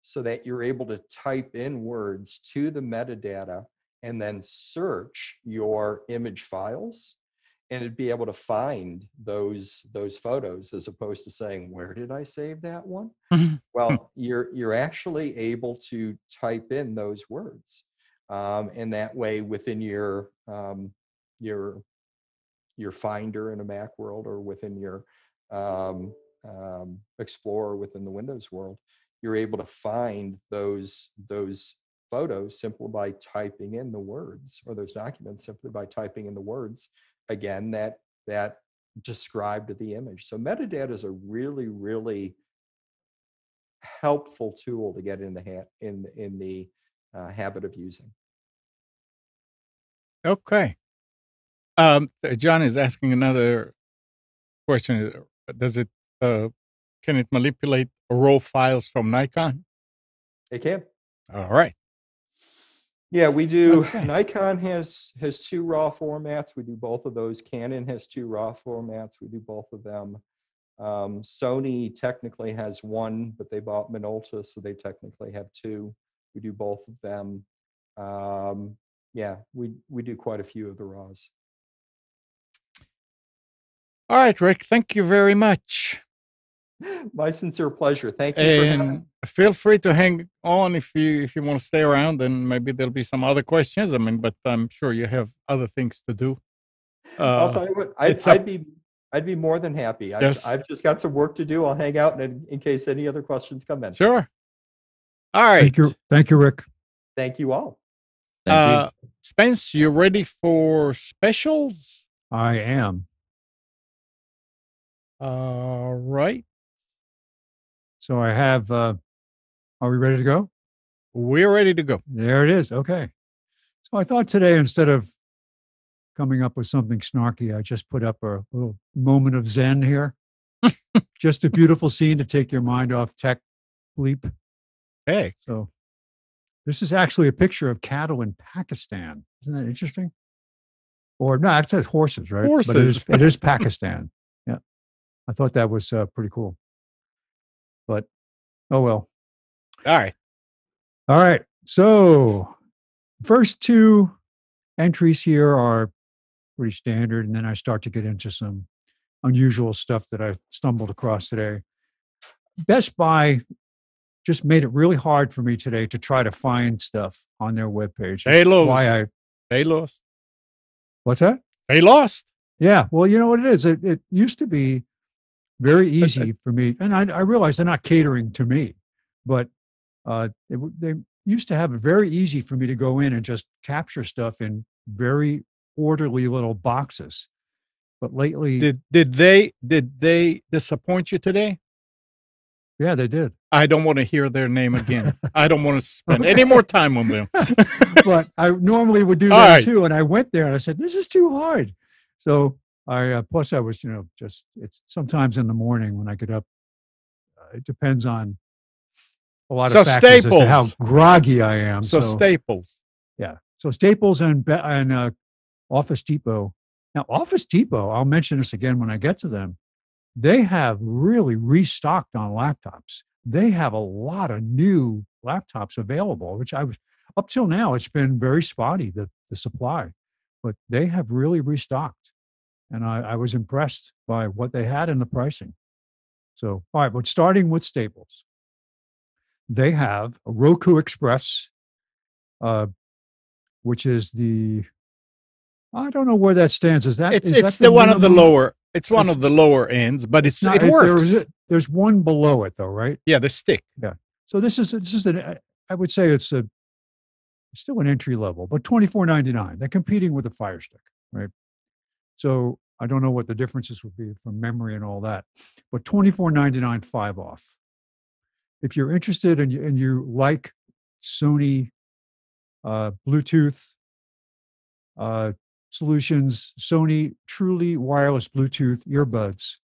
so that you're able to type in words to the metadata and then search your image files, and it'd be able to find those photos, as opposed to saying, where did I save that one? Well, you're actually able to type in those words. And that way, within your Finder in a Mac world, or within your Explorer within the Windows world, you're able to find those photos simply by typing in the words, or those documents simply by typing in the words, again, that described the image. So metadata is a really, really helpful tool to get in the habit of using. Okay. John is asking another question. Does it can it manipulate RAW files from Nikon? It can. All right. Yeah, we do. Okay. Nikon has two RAW formats. We do both of those. Canon has two RAW formats. We do both of them. Sony technically has one, but they bought Minolta, so they technically have two. We do both of them. Yeah, we do quite a few of the RAWs. All right, Rick. Thank you very much. My sincere pleasure. Thank you for having me. Feel free to hang on if you want to stay around, and maybe there'll be some other questions. But I'm sure you have other things to do. I'll tell you what, I'd be more than happy. I've just got some work to do. I'll hang out in case any other questions come in. Sure. All right. Thank you, Rick. Thank you all. Thank you. Spence, you ready for specials? I am. All right. So I have, are we ready to go? We're ready to go. There it is. Okay. So I thought today, instead of coming up with something snarky, I just put up a little moment of Zen here. Just a beautiful scene to take your mind off tech bleep. Hey. So this is actually a picture of cattle in Pakistan. Isn't that interesting? Or no, it says horses, right? Horses. But it is Pakistan. Yeah. I thought that was pretty cool. But, oh well. All right. All right. So first two entries here are pretty standard. And then I start to get into some unusual stuff that I stumbled across today. Best Buy just made it really hard for me today to try to find stuff on their webpage. They lost. What's that? They lost. Yeah. Well, you know what it is? It used to be very easy for me. And I realize they're not catering to me, but they used to have it very easy for me to go in and just capture stuff in very orderly little boxes. But lately, did they disappoint you today? Yeah, they did. I don't want to hear their name again. I don't want to spend any more time on them. But I normally would do that too. And I went there and I said, this is too hard. So Plus I was, just it's sometimes in the morning when I get up. It depends on a lot So of factors as to how Staples. groggy I am. So Staples. Yeah. So Staples and Office Depot. Now, Office Depot, I'll mention this again when I get to them. They have really restocked on laptops. They have a lot of new laptops available, which up till now, it's been very spotty, the supply, but they have really restocked. And I was impressed by what they had and the pricing. So, all right, but starting with Staples, they have a Roku Express, which is I don't know where that stands. Is that It's the one of the minimum? lower. It's one of the lower ends, but it works. There's one below it though, right? Yeah, the stick. Yeah. So this is I would say it's still an entry level, but $24.99. They're competing with a Fire Stick, right? So I don't know what the differences would be from memory and all that, but $24.99, 5 off. If you're interested and you like Sony Bluetooth solutions, Sony truly wireless Bluetooth earbuds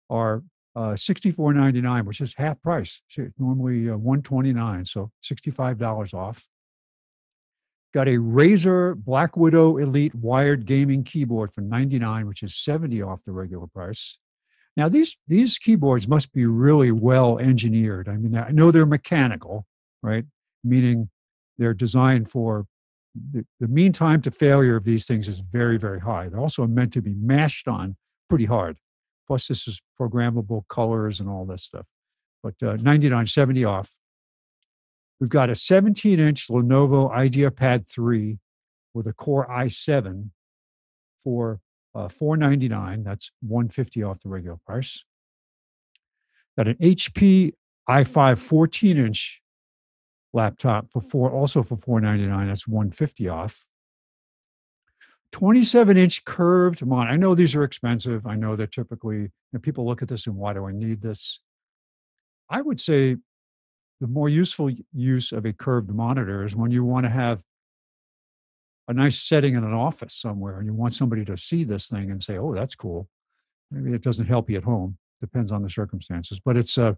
are $64.99, which is half price. Normally $129, so $65 off. Got a Razer Black Widow Elite wired gaming keyboard for $99, which is $70 off the regular price. Now these keyboards must be really well engineered. I mean, I know they're mechanical, right? Meaning they're designed for the mean time to failure of these things is very, very high. They're also meant to be mashed on pretty hard. Plus, this is programmable colors and all this stuff. But $99, $70 off. We've got a 17-inch Lenovo IdeaPad 3 with a Core i7 for $499. That's $150 off the regular price. Got an HP i5 14-inch laptop also for $499. That's $150 off. 27-inch curved monitor. I know these are expensive. I know that typically people look at this and why do I need this? I would say the more useful use of a curved monitor is when you want to have a nice setting in an office somewhere and you want somebody to see this thing and say, oh, that's cool. Maybe it doesn't help you at home. Depends on the circumstances. But it's a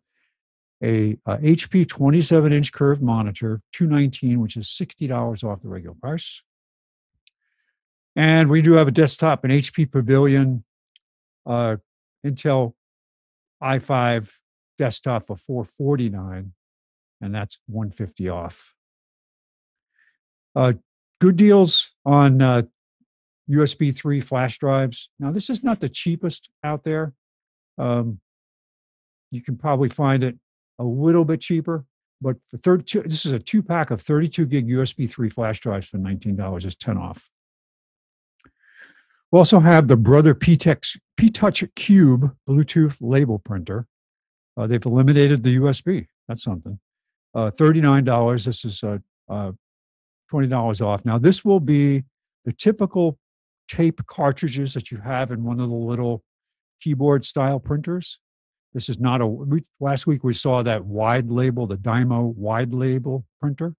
HP 27-inch curved monitor, $219, which is $60 off the regular price. And we do have a desktop, an HP Pavilion Intel i5 desktop for $449, and that's $150 off. Good deals on USB 3 flash drives. Now, this is not the cheapest out there. You can probably find it a little bit cheaper, but for 32, this is a 2-pack of 32 gig USB 3 flash drives for $19, is 10 off. We also have the Brother P-Touch Cube Bluetooth label printer. They've eliminated the USB. That's something. $39. This is $20 off. Now, this will be the typical tape cartridges that you have in one of the little keyboard style printers. This is not last week we saw that wide label, the Dymo wide label printer.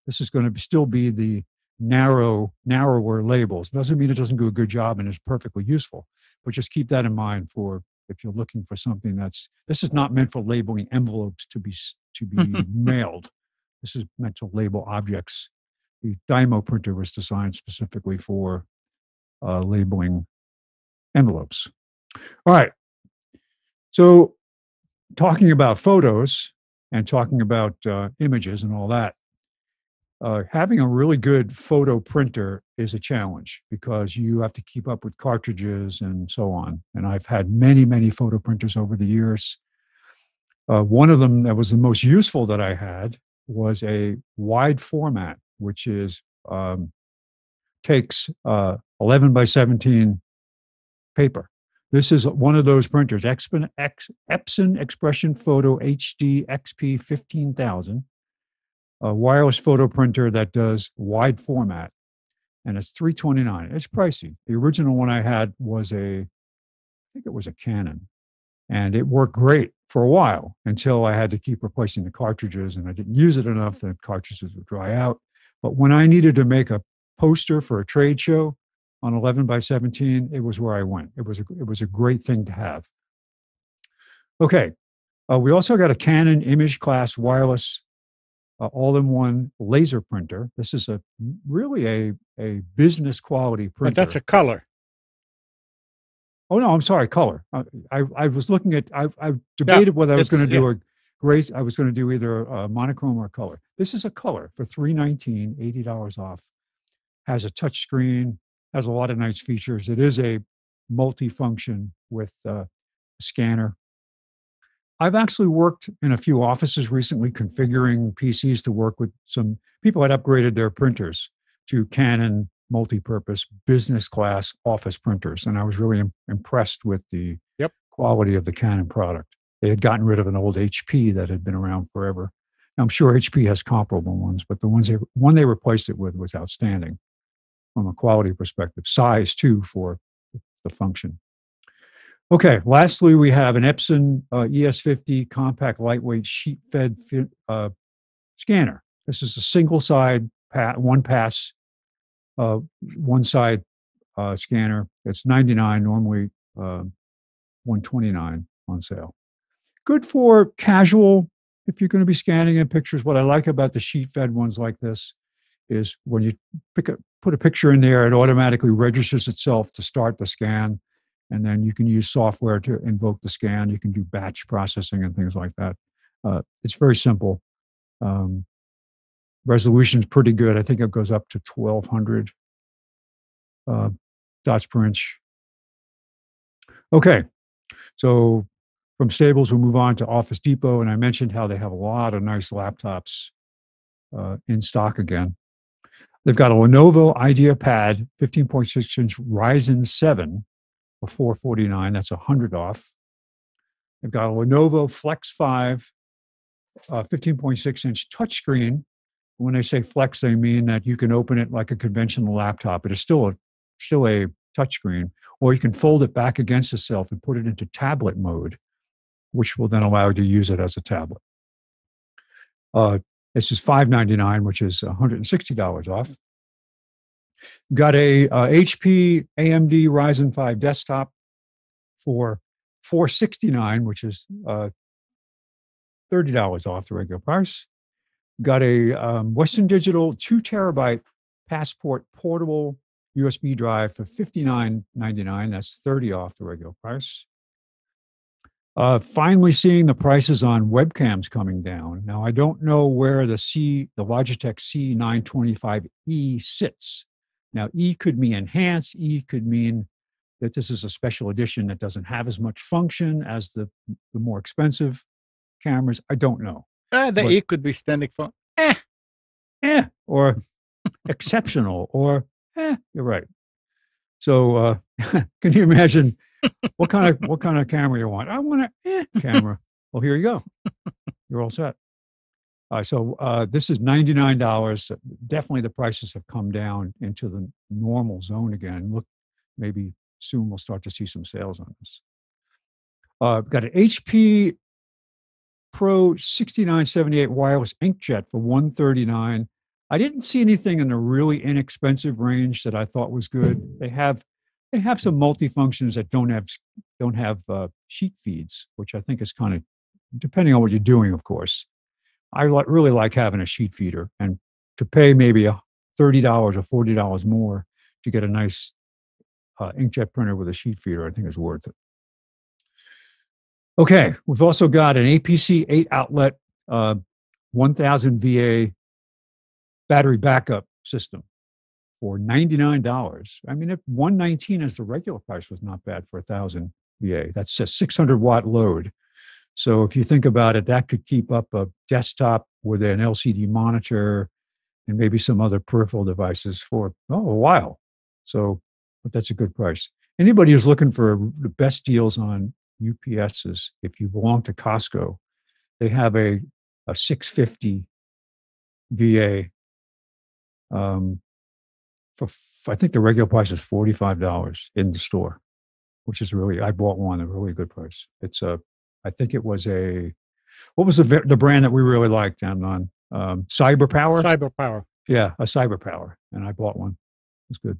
This is going to still be the narrower labels. Doesn't mean it doesn't do a good job and is perfectly useful, but just keep that in mind for if you're looking for something this is not meant for labeling envelopes to be mailed. This is meant to label objects. The Dymo printer was designed specifically for labeling envelopes. All right. So talking about photos and talking about images and all that, having a really good photo printer is a challenge because you have to keep up with cartridges and so on. And I've had many, many photo printers over the years. One of them that was the most useful that I had was a wide format, which is takes 11 by 17 paper. This is one of those printers, Epson Expression Photo HD XP 15000, a wireless photo printer that does wide format, and it's $329. It's pricey. The original one I had was I think it was a Canon, and it worked great for a while until I had to keep replacing the cartridges, and I didn't use it enough. The cartridges would dry out. But when I needed to make a poster for a trade show, on 11 by 17, it was where I went. It was a great thing to have. Okay. We also got a Canon image class wireless all-in-one laser printer. This is really a business quality printer. But that's a color. Oh no, I'm sorry, color. I was looking at. I debated whether I was going to do a gray. I was going to do either a monochrome or a color. This is a color for $319, $80 off. Has a touch screen. Has a lot of nice features. It is a multi-function with a scanner. I've actually worked in a few offices recently configuring PCs to work with some people had upgraded their printers to Canon multi-purpose business class office printers. And I was really impressed with the quality of the Canon product. They had gotten rid of an old HP that had been around forever. Now, I'm sure HP has comparable ones, but the one they replaced it with was outstanding from a quality perspective. Size, too, for the function. Okay, lastly, we have an Epson ES50 compact lightweight sheet-fed scanner. This is a single side, one pass, one side scanner. It's $99, normally $129 on sale. Good for casual, if you're going to be scanning in pictures. What I like about the sheet-fed ones like this is when you put a picture in there, it automatically registers itself to start the scan. And then you can use software to invoke the scan. You can do batch processing and things like that. It's very simple. Resolution is pretty good. I think it goes up to 1200 dots per inch. Okay, so from Stables, we'll move on to Office Depot. And I mentioned how they have a lot of nice laptops in stock again. They've got a Lenovo IdeaPad 15.6-inch Ryzen 7 for $449. That's $100 off. They've got a Lenovo Flex 5 15.6-inch touchscreen. When they say Flex, they mean that you can open it like a conventional laptop. It is still a touchscreen, or you can fold it back against itself and put it into tablet mode, which will then allow you to use it as a tablet. This is $599, which is $160 off. Got a HP AMD Ryzen 5 desktop for $469, which is $30 off the regular price. Got a Western Digital 2 terabyte Passport portable USB drive for $59.99. That's $30 off the regular price. Finally seeing the prices on webcams coming down. Now, I don't know where the Logitech C925E sits. Now, E could mean enhanced. E could mean that this is a special edition that doesn't have as much function as the more expensive cameras. I don't know. The E could be standing for or exceptional, or you're right. So can you imagine what kind of camera you want? I want a camera. Well, here you go. You're all set. So this is $99. Definitely the prices have come down into the normal zone again. Look, maybe soon we'll start to see some sales on this. Got an HP Pro 6978 wireless inkjet for $139. I didn't see anything in the really inexpensive range that I thought was good. They have some multi-functions that don't have sheet feeds, which I think is kind of, depending on what you're doing, of course. I really like having a sheet feeder, and to pay maybe $30 or $40 more to get a nice inkjet printer with a sheet feeder, I think is worth it. Okay, we've also got an APC 8 outlet 1000 VA battery backup system for $99. I mean, if $119 as the regular price was not bad for 1000 VA. That's a 600 watt load. So if you think about it, that could keep up a desktop with an LCD monitor and maybe some other peripheral devices for a while. So, but that's a good price. Anybody who's looking for the best deals on UPSs, if you belong to Costco, they have a 650 VA. For I think the regular price is $45 in the store, which is really, I bought one at a really good price. It's I think it was what was the brand that we really liked, Amnon? Cyberpower? Cyberpower. Yeah, a Cyberpower. And I bought one. It was good.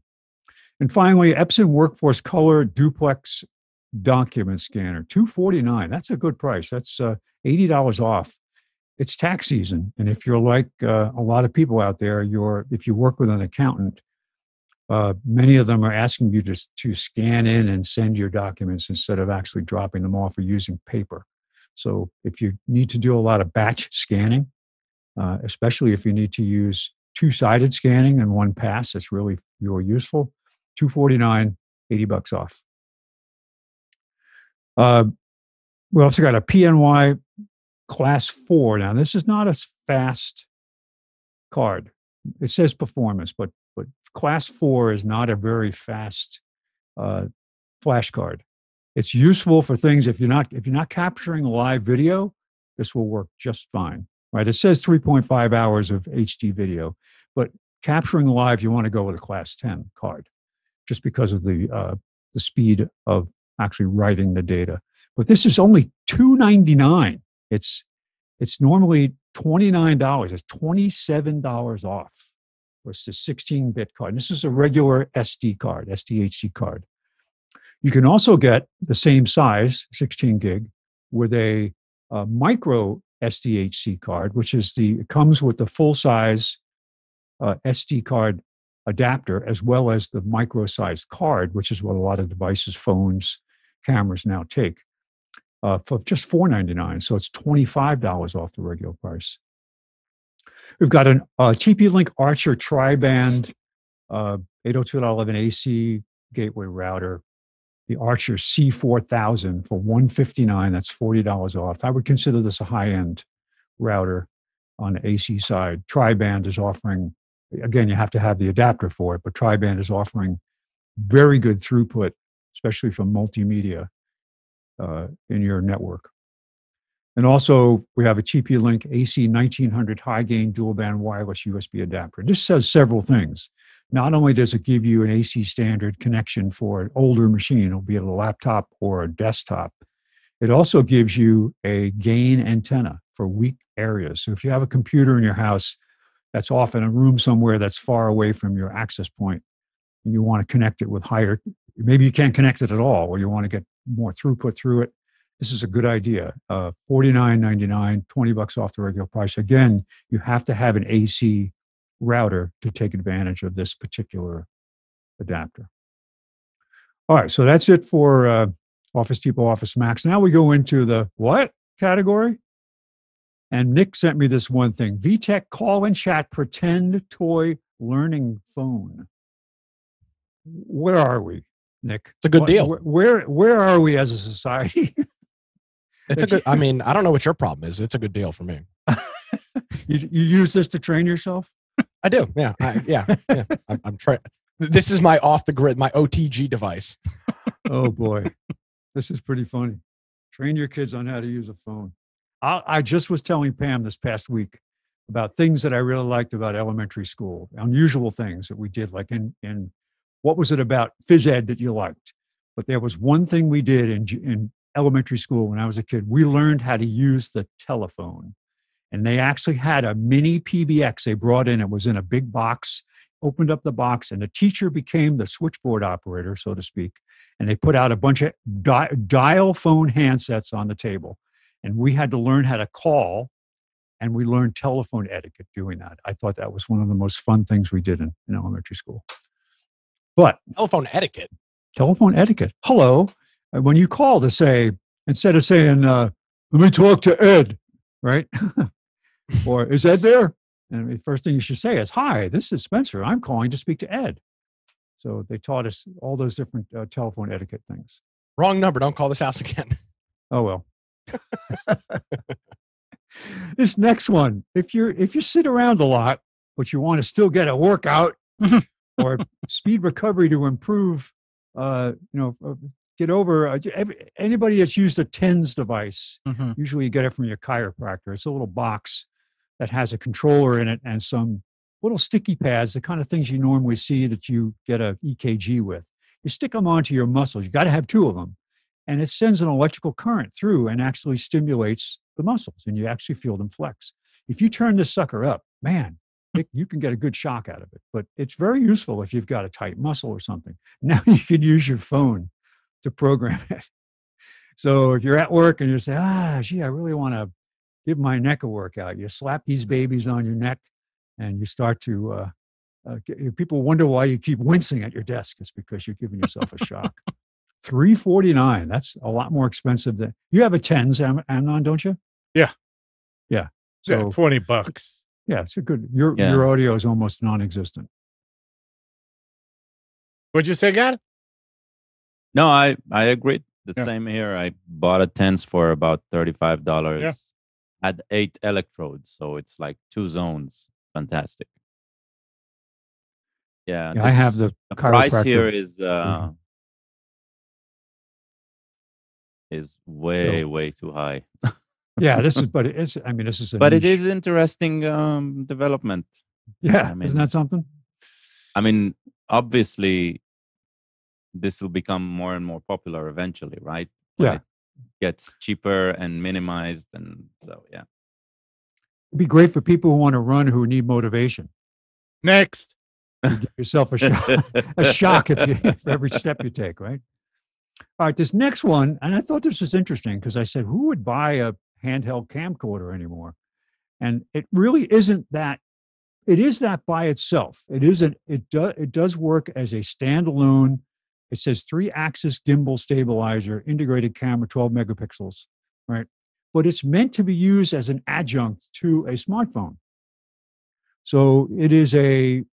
And finally, Epson Workforce Color Duplex Document Scanner, $249. That's a good price. That's $80 off. It's tax season, and if you're like a lot of people out there, if you work with an accountant, many of them are asking you to scan in and send your documents instead of actually dropping them off or using paper. So if you need to do a lot of batch scanning, especially if you need to use two-sided scanning in one pass, it's really useful. $249, $80 off. We also got a PNY Class 4. Now, this is not a fast card. It says performance, but Class 4 is not a very fast flash card. It's useful for things if you're not capturing live video, this will work just fine. Right? It says 3.5 hours of HD video, but capturing live, you want to go with a Class 10 card, just because of the speed of actually writing the data. But this is only $299. It's normally $29. It's $27 off. It's a 16-bit card. And this is a regular SD card, SDHC card. You can also get the same size, 16 gig, with a micro SDHC card, which it comes with the full-size SD card adapter, as well as the micro-sized card, which is what a lot of devices, phones, cameras now take, for just $499. So it's $25 off the regular price. We've got an TP-Link Archer tri-band 802.11ac gateway router, the Archer C4000 for $159. That's $40 off. I would consider this a high-end router on the AC side. Tri-band is offering, again, you have to have the adapter for it, but tri-band is offering very good throughput, especially for multimedia in your network. And also, we have a TP-Link AC 1900 high-gain dual-band wireless USB adapter. This says several things. Not only does it give you an AC standard connection for an older machine, it'll be a laptop or a desktop, it also gives you a gain antenna for weak areas. So if you have a computer in your house that's off in a room somewhere that's far away from your access point, and you want to connect it with higher, maybe you can't connect it at all, or you want to get more throughput through it, this is a good idea. $49.99, $20 off the regular price. Again, you have to have an AC router to take advantage of this particular adapter. All right, so that's it for Office Depot Office Max. Now we go into the what category? And Nick sent me this one thing. VTech Call and Chat Pretend Toy Learning Phone. Where are we, Nick? It's a good deal. Where are we as a society? It's a good, I mean, I don't know what your problem is. It's a good deal for me. You use this to train yourself? I do. Yeah. I'm trying. This is my off the grid, my OTG device. Oh boy. This is pretty funny. Train your kids on how to use a phone. I just was telling Pam this past week about things that I really liked about elementary school, unusual things that we did, like in what was it about phys ed that you liked? But there was one thing we did in elementary school when I was a kid. We learned how to use the telephone. And they actually had a mini PBX they brought in. It was in a big box, opened up the box, and the teacher became the switchboard operator, so to speak. And they put out a bunch of dial phone handsets on the table. And we had to learn how to call, and we learned telephone etiquette doing that. I thought that was one of the most fun things we did in elementary school. But Telephone etiquette. Hello. When you call to say, instead of saying, let me talk to Ed, right? Or is Ed there? And the first thing you should say is, hi, this is Spencer. I'm calling to speak to Ed. So they taught us all those different telephone etiquette things. Wrong number. Don't call this house again. Oh, well. This next one, if you sit around a lot, but you want to still get a workout or speed recovery to improve, get over anybody that's used a TENS device. Mm-hmm. Usually you get it from your chiropractor. It's a little box that has a controller in it and some little sticky pads, the kind of things you normally see that you get a EKG with. You stick them onto your muscles. You got to have two of them. And it sends an electrical current through and actually stimulates the muscles, and you actually feel them flex. If you turn this sucker up, man, You can get a good shock out of it, but it's very useful if you've got a tight muscle or something. Now you can use your phone to program it. So if you're at work and you say, gee, I really want to give my neck a workout, you slap these babies on your neck and you start to, people wonder why you keep wincing at your desk. It's because you're giving yourself a shock. $349. That's a lot more expensive than you have a TENS, Amnon, don't you? Yeah. Yeah. So So $20. yeah, it's a good. Your audio is almost non-existent. What'd you say, God? No, I agreed. The Yeah. same here. I bought a TENS for about $35. Yeah. Had 8 electrodes, so it's like 2 zones. Fantastic. Yeah, Yeah, I have the price here chiropractor. is way So- way too high. Yeah, this is. But it's. I mean, this is. But it is interesting development. Yeah, I mean- isn't that something? I mean, obviously, this will become more and more popular eventually, right? When Yeah. it gets cheaper and minimized, and so yeah. It'd be great for people who want to run who need motivation. Next. You give yourself a shock if every step you take, right? All right, this next one, and I thought this was interesting because I said, who would buy a handheld camcorder anymore? And it really isn't that. It is that by itself. It does work as a standalone. It says 3-axis gimbal stabilizer, integrated camera, 12 megapixels, right? But it's meant to be used as an adjunct to a smartphone. So it is a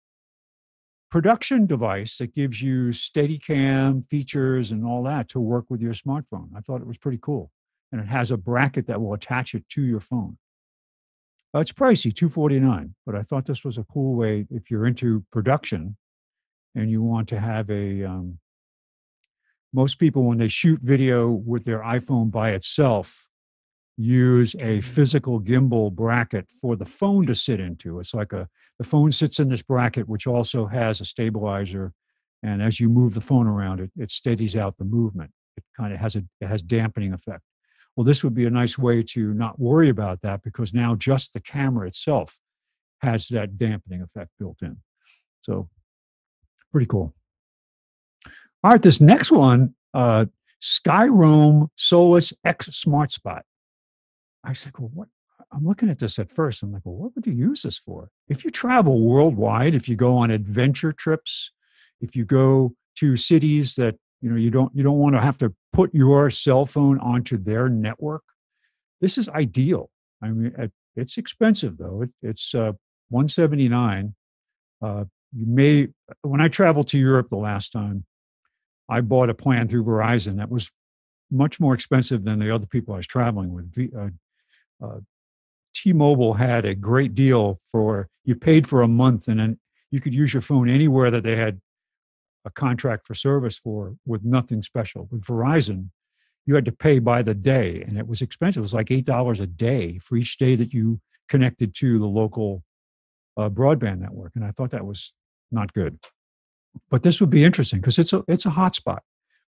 production device that gives you Steadicam features and all that to work with your smartphone. I thought it was pretty cool. And it has a bracket that will attach it to your phone. It's pricey, $249, but I thought this was a cool way if you're into production and you want to have most people, when they shoot video with their iPhone by itself, use a physical gimbal bracket for the phone to sit into. It's like the phone sits in this bracket, which also has a stabilizer. And as you move the phone around, it steadies out the movement. It kind of has dampening effect. Well, this would be a nice way to not worry about that because now just the camera itself has that dampening effect built in. So pretty cool. All right, this next one, Skyroam Solus X Smart Spot. I said, well, what? I'm looking at this at first. I'm like, well, what would you use this for? If you travel worldwide, if you go on adventure trips, if you go to cities that you don't want to have to put your cell phone onto their network, this is ideal. I mean, it's expensive though. It's $179. When I traveled to Europe the last time, I bought a plan through Verizon that was much more expensive than the other people I was traveling with. T-Mobile had a great deal for you paid for a month and then you could use your phone anywhere that they had a contract for service for with nothing special. With Verizon, you had to pay by the day and it was expensive. It was like $8 a day for each day that you connected to the local broadband network. And I thought that was not good. But this would be interesting because it's a hotspot,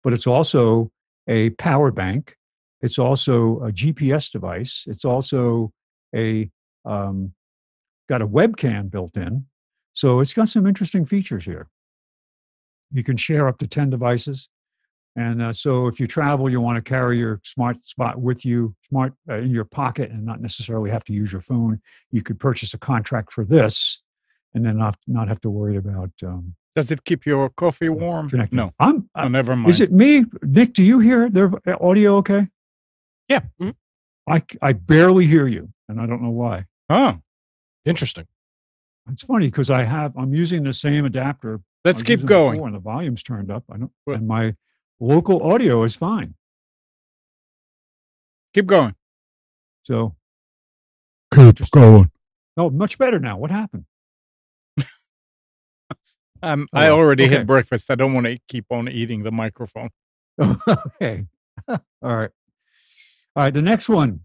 but it's also a power bank. It's also a GPS device. It's also got a webcam built in. So it's got some interesting features here. You can share up to 10 devices. And so if you travel, you want to carry your smart spot with you, in your pocket and not necessarily have to use your phone. You could purchase a contract for this and then not have to worry about Does it keep your coffee warm? connecting. No. Oh, Never mind. is it me? Nick, do you hear their audio okay? Yeah. Mhm. I barely hear you, and I don't know why. Oh, Interesting. It's funny because I'm using the same adapter. let's I was keep using going. before, and the volume's turned up. Well- And my local audio is fine. Keep going. So, Keep going. oh, much better now. What happened? I well, already okay. had breakfast. I don't want to keep on eating the microphone. Okay. All right. All right. The next one.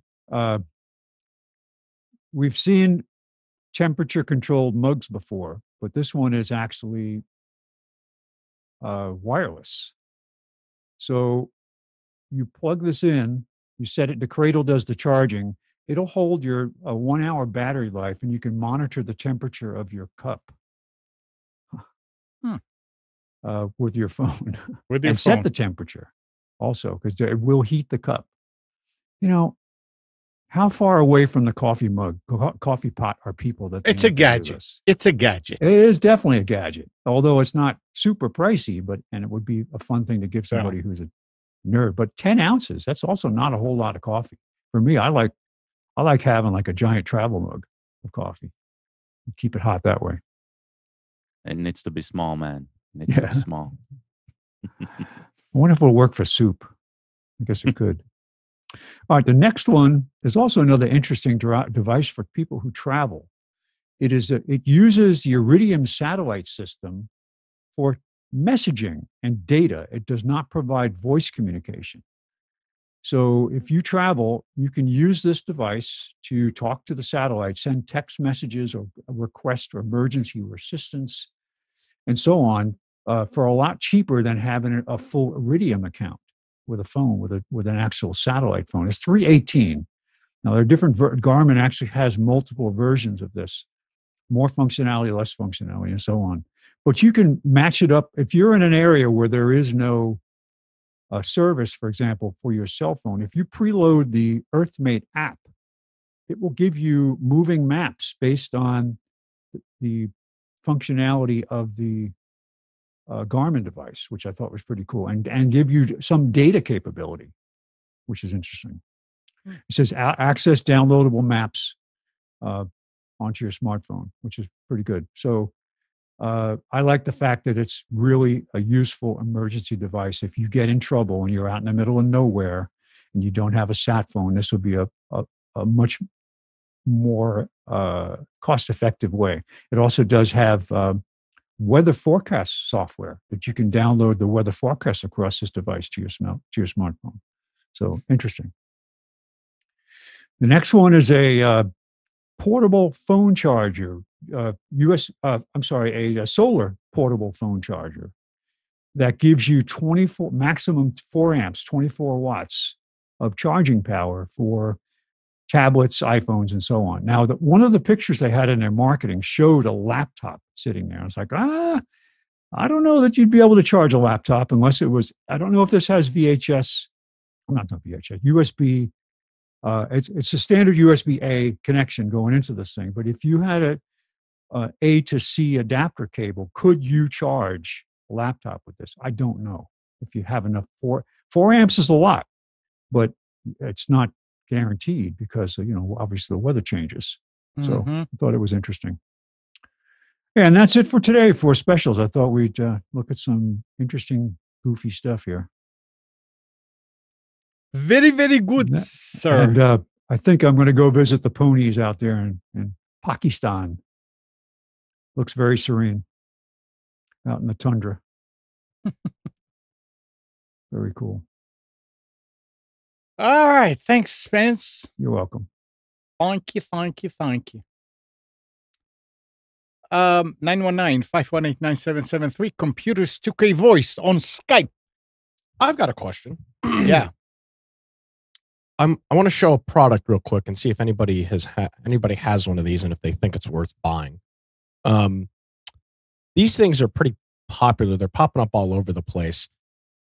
We've seen temperature controlled mugs before, but this one is actually wireless. So you plug this in, you set it, the Cradle does the charging, it'll hold your 1 hour battery life, and you can monitor the temperature of your cup with your phone With your and phone. set the temperature also, because it will heat the cup. You know, how far away from the coffee mug, coffee pot are people that It's they a need to do gadget. this? It's a gadget. It is definitely a gadget, although it's not super pricey, and it would be a fun thing to give somebody who's a nerd. But 10 ounces, that's also not a whole lot of coffee. For me, I like having like a giant travel mug of coffee. Keep it hot that way. It needs to be small, man. It needs to Yeah. be small. I wonder if it'll work for soup. I guess it could. All right, the next one is also another interesting device for people who travel. It uses the Iridium satellite system for messaging and data. It does not provide voice communication. So if you travel, you can use this device to talk to the satellite, send text messages or requests for emergency assistance, and so on, for a lot cheaper than having a full Iridium account with a phone, with an actual satellite phone. It's $318. Now, there are different. Garmin actually has multiple versions of this, more functionality, less functionality, and so on. But you can match it up if you're in an area where there is no service, for example, for your cell phone. If you preload the EarthMate app, it will give you moving maps based on the functionality of the Garmin device, which I thought was pretty cool, and give you some data capability, which is interesting. It says access downloadable maps onto your smartphone, which is pretty good. So I like the fact that it's really a useful emergency device. If you get in trouble and you're out in the middle of nowhere and you don't have a sat phone, this will be a much more cost-effective way. It also does have weather forecast software that you can download the weather forecast across this device to your smartphone. So interesting. The next one is a portable phone charger, a solar portable phone charger that gives you maximum 4 amps, 24 watts of charging power for tablets, iPhones, and so on. Now, one of the pictures they had in their marketing showed a laptop sitting there. I was like, I don't know that you'd be able to charge a laptop unless it was, I don't know if this has VHS, not VHS, USB. It's a standard USB-A connection going into this thing. But if you had a A to C adapter cable, could you charge a laptop with this? I don't know if you have enough. 4 amps is a lot, but it's not guaranteed because, obviously the weather changes. So I thought it was interesting. And that's it for today for specials. I thought we'd look at some interesting, goofy stuff here. Very, very good, sir. And I think I'm going to go visit the ponies out there in Pakistan. Looks very serene out in the tundra. Very cool. All right. Thanks, Spence. You're welcome. Thank you. 919-518-9773. Computers 2K voice on Skype. I've got a question. Yeah. I want to show a product real quick and see if anybody has one of these and if they think it's worth buying. These things are pretty popular. They're popping up all over the place.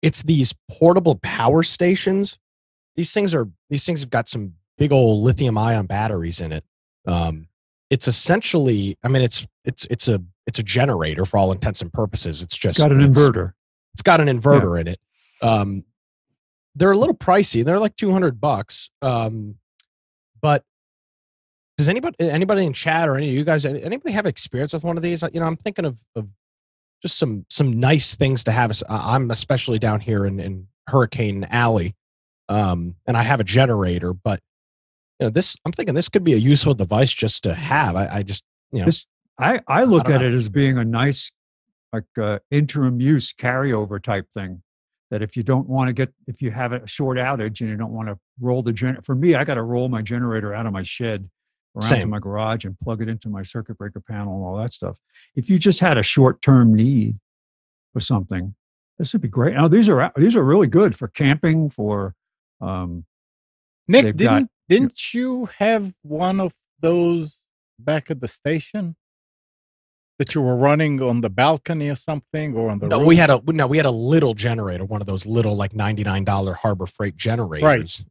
It's these portable power stations. These things have got some big old lithium ion batteries in it. It's essentially, it's a generator for all intents and purposes. It's just got an inverter. It's got an inverter in it. They're a little pricey. They're like $200. But does anybody in chat or any of you guys, anybody have experience with one of these? I'm thinking of just some nice things to have. I'm especially down here in Hurricane Alley, and I have a generator. But I'm thinking this could be a useful device just to have. I look at it as being a nice, interim use carryover type thing. That if you don't want to if you have a short outage and you don't want to roll the generator, for me, I got to roll my generator out of my shed around to my garage and plug it into my circuit breaker panel and all that stuff. If you just had a short-term need for something, this would be great. Now, these are really good for camping. For Nick, Didn't you have one of those back at the station that you were running on the balcony or something, or on the No, roof? we had a little generator, one of those little like $99 Harbor Freight generators.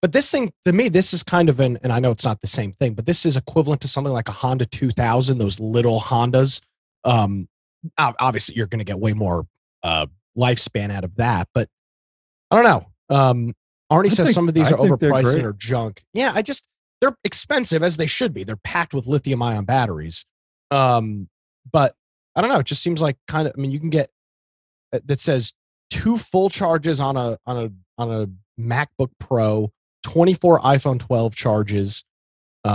But this thing, to me, this is kind of and I know it's not the same thing, but this is equivalent to something like a Honda 2000, those little Hondas. Obviously, you're going to get way more lifespan out of that, but I don't know. Arnie says some of these are overpriced and are junk. Yeah, they're expensive, as they should be. They're packed with lithium-ion batteries. But I don't know. It just seems like kind of. I mean, you can get that says 2 full charges on a MacBook Pro, 24 iPhone 12 charges. I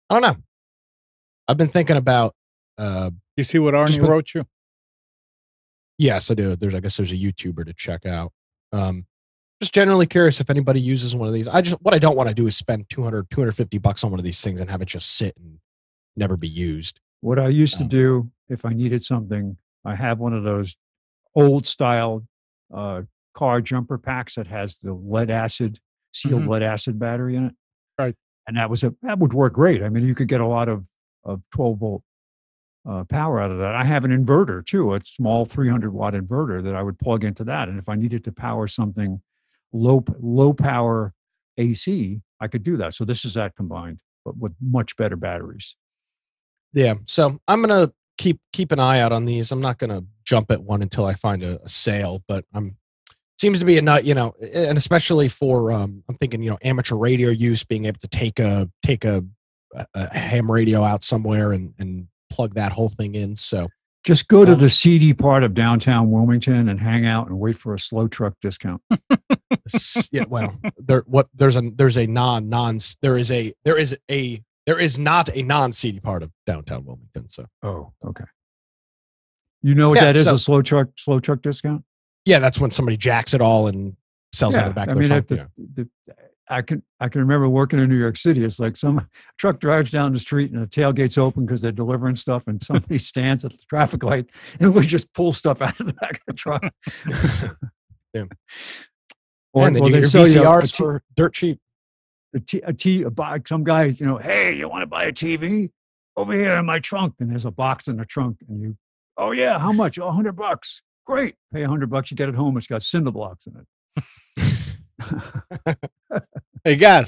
don't know. I've been thinking about. You see what Arnie wrote you? Yes, I do. I guess there's a YouTuber to check out. Just generally curious if anybody uses one of these. What I don't want to do is spend $250 on one of these things and have it just sit and never be used. What I used to do if I needed something, I have one of those old style car jumper packs that has the sealed lead acid battery in it. Right. And that would work great. I mean, you could get a lot of 12 volt power out of that. I have an inverter too, a small 300 watt inverter that I would plug into that. And if I needed to power something low power AC, I could do that. So this is that combined, but with much better batteries. Yeah. So I'm going to keep an eye out on these. I'm not going to jump at one until I find a sale, but seems to be a nut, and especially for, I'm thinking, amateur radio use, being able to take a ham radio out somewhere and plug that whole thing in. So just go to the seedy part of downtown Wilmington and hang out and wait for a slow truck discount. Yeah. Well, there is not a non-seedy part of downtown Wilmington. So. Oh, okay. You know what that is, a slow truck discount? Yeah, that's when somebody jacks it all and sells it in the back of their trunk. I can remember working in New York City. It's like some truck drives down the street and the tailgate's open because they're delivering stuff, and somebody stands at the traffic light and we just pull stuff out of the back of the truck. Yeah. And then you get your VCRs for dirt cheap. Some guy, hey, you want to buy a TV? Over here in my trunk. And there's a box in the trunk. And oh yeah, how much? Oh, $100. Great. Pay $100. You get it home. It's got cinder blocks in it. Hey, Gal.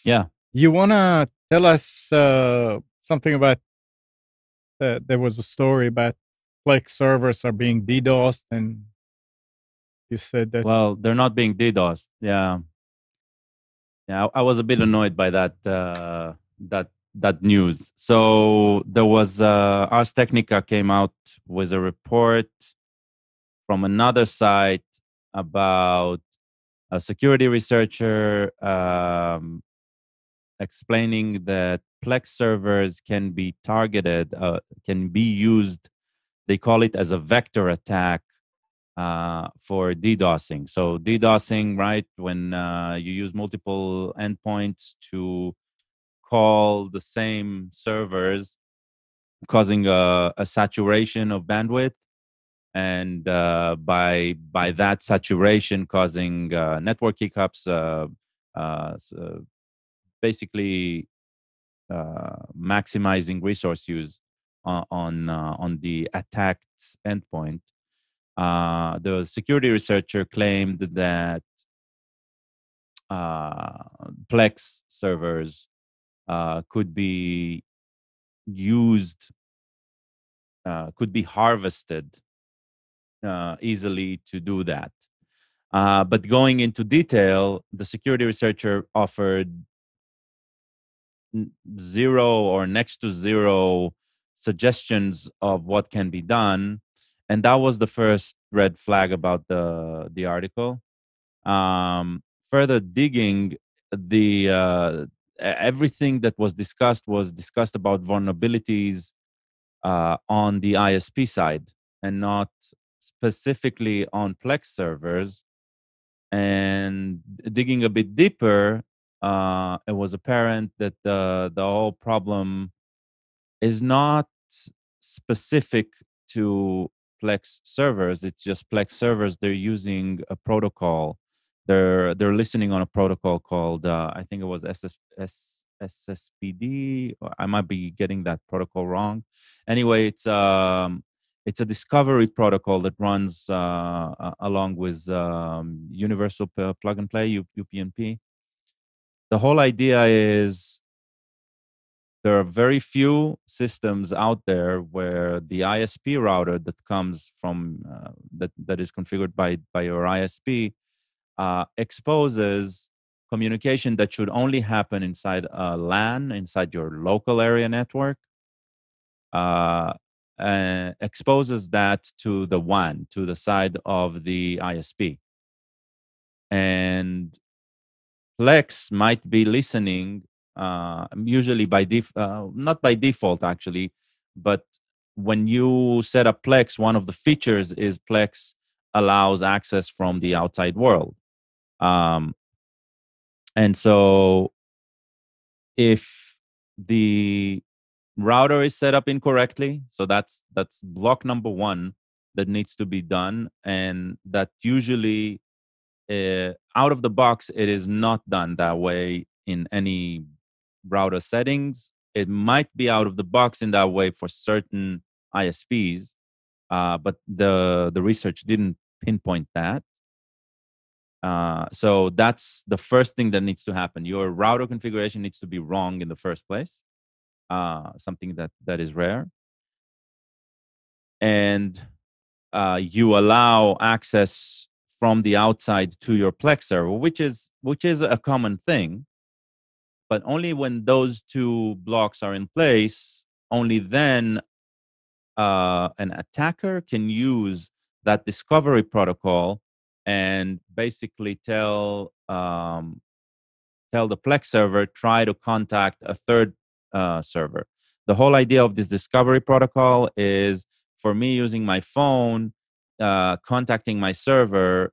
Yeah. You want to tell us something about, there was a story about Plex servers are being DDoSed, and you said that. Well, they're not being DDoSed. Yeah. Yeah, I was a bit annoyed by that news. So there was Ars Technica came out with a report from another site about a security researcher explaining that Plex servers can be targeted, can be used. They call it as a vector attack for DDoSing. So DDoSing, right, when you use multiple endpoints to call the same servers, causing a saturation of bandwidth, and by that saturation causing network hiccups, basically maximizing resource use on the attacked endpoint. The security researcher claimed that Plex servers could be used, could be harvested easily to do that. But going into detail, the security researcher offered zero or next to zero suggestions of what can be done. And that was the first red flag about the article. Further digging, everything that was discussed about vulnerabilities on the ISP side and not specifically on Plex servers. And digging a bit deeper, it was apparent that the whole problem is not specific to Plex servers. It's just Plex servers. They're using a protocol they're listening on a protocol called I think it was SSPD. Or I might be getting that protocol wrong. Anyway, it's a discovery protocol that runs along with Universal Plug and Play UPnP. The whole idea is there are very few systems out there where the ISP router that comes from that is configured by your ISP exposes communication that should only happen inside a LAN, inside your local area network, exposes that to the WAN, to the side of the ISP. And Plex might be listening, usually by not by default actually, but when you set up Plex, one of the features is Plex allows access from the outside world. And so if the router is set up incorrectly, so that's block number one that needs to be done, and that usually out of the box, it is not done that way in any router settings. It might be out of the box in that way for certain ISPs, but the research didn't pinpoint that. So that's the first thing that needs to happen. Your router configuration needs to be wrong in the first place, something that is rare. And you allow access from the outside to your Plex server, which is a common thing, but only when those two blocks are in place, only then an attacker can use that discovery protocol and basically tell the Plex server, try to contact a third server. The whole idea of this discovery protocol is for me using my phone, contacting my server,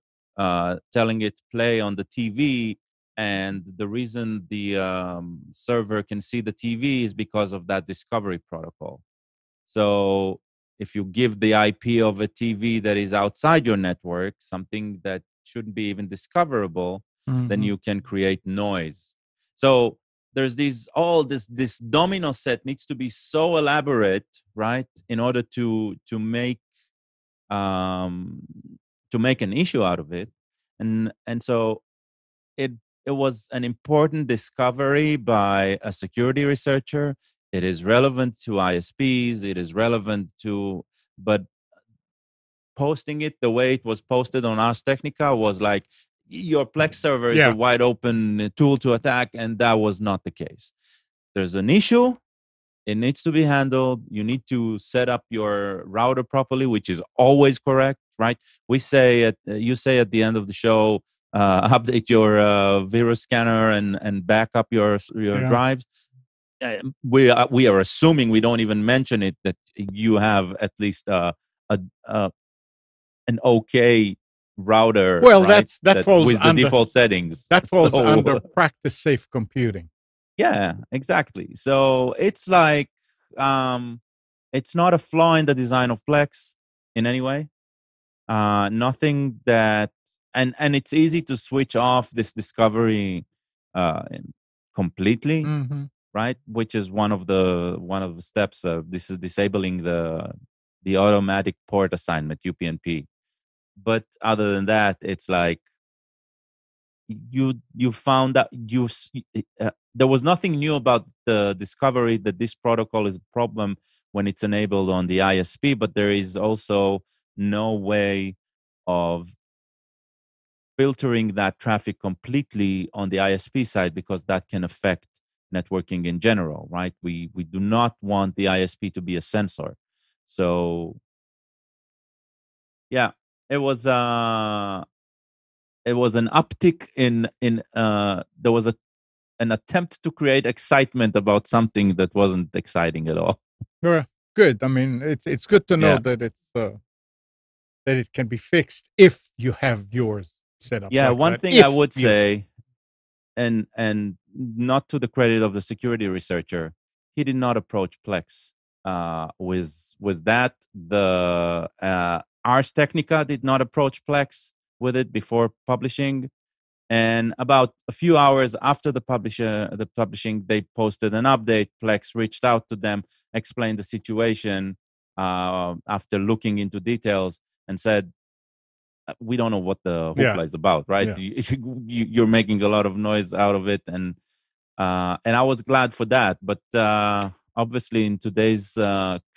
telling it play on the TV, and the reason the server can see the TV is because of that discovery protocol. So if you give the IP of a TV that is outside your network, something that shouldn't be even discoverable, then you can create noise. So there's this domino set needs to be so elaborate, right, in order to make an issue out of it, and so it was an important discovery by a security researcher. It is relevant to ISPs. It is relevant to, but posting it the way it was posted on Ars Technica was like, your Plex server is a wide open tool to attack, and that was not the case. There's an issue. It needs to be handled. You need to set up your router properly, which is always correct, right? You say at the end of the show, update your virus scanner and back up your drives. We are assuming, we don't even mention it, that you have at least an okay router. Well, right? that falls with the default settings. That falls under practice safe computing. Yeah, exactly. So it's like it's not a flaw in the design of Plex in any way. Nothing that, and it's easy to switch off this discovery completely, right? Which is one of the steps. This is disabling the automatic port assignment, UPnP. But other than that, it's like you found that there was nothing new about the discovery that this protocol is a problem when it's enabled on the ISP, but there is also no way of filtering that traffic completely on the ISP side, because that can affect networking in general, right? We do not want the ISP to be a sensor. So yeah, it was an uptick in there was an attempt to create excitement about something that wasn't exciting at all. Well, good. I mean, it's good to know that it's that it can be fixed if you have yours set up. Yeah, like one that. thing If I would say, and not to the credit of the security researcher, he did not approach Plex with that. The Ars Technica did not approach Plex with it before publishing. And about a few hours after the publishing, they posted an update. Plex reached out to them, explained the situation after looking into details, and said, "We don't know what the hoopla is about, right? Yeah. You're making a lot of noise out of it." And I was glad for that. But obviously, in today's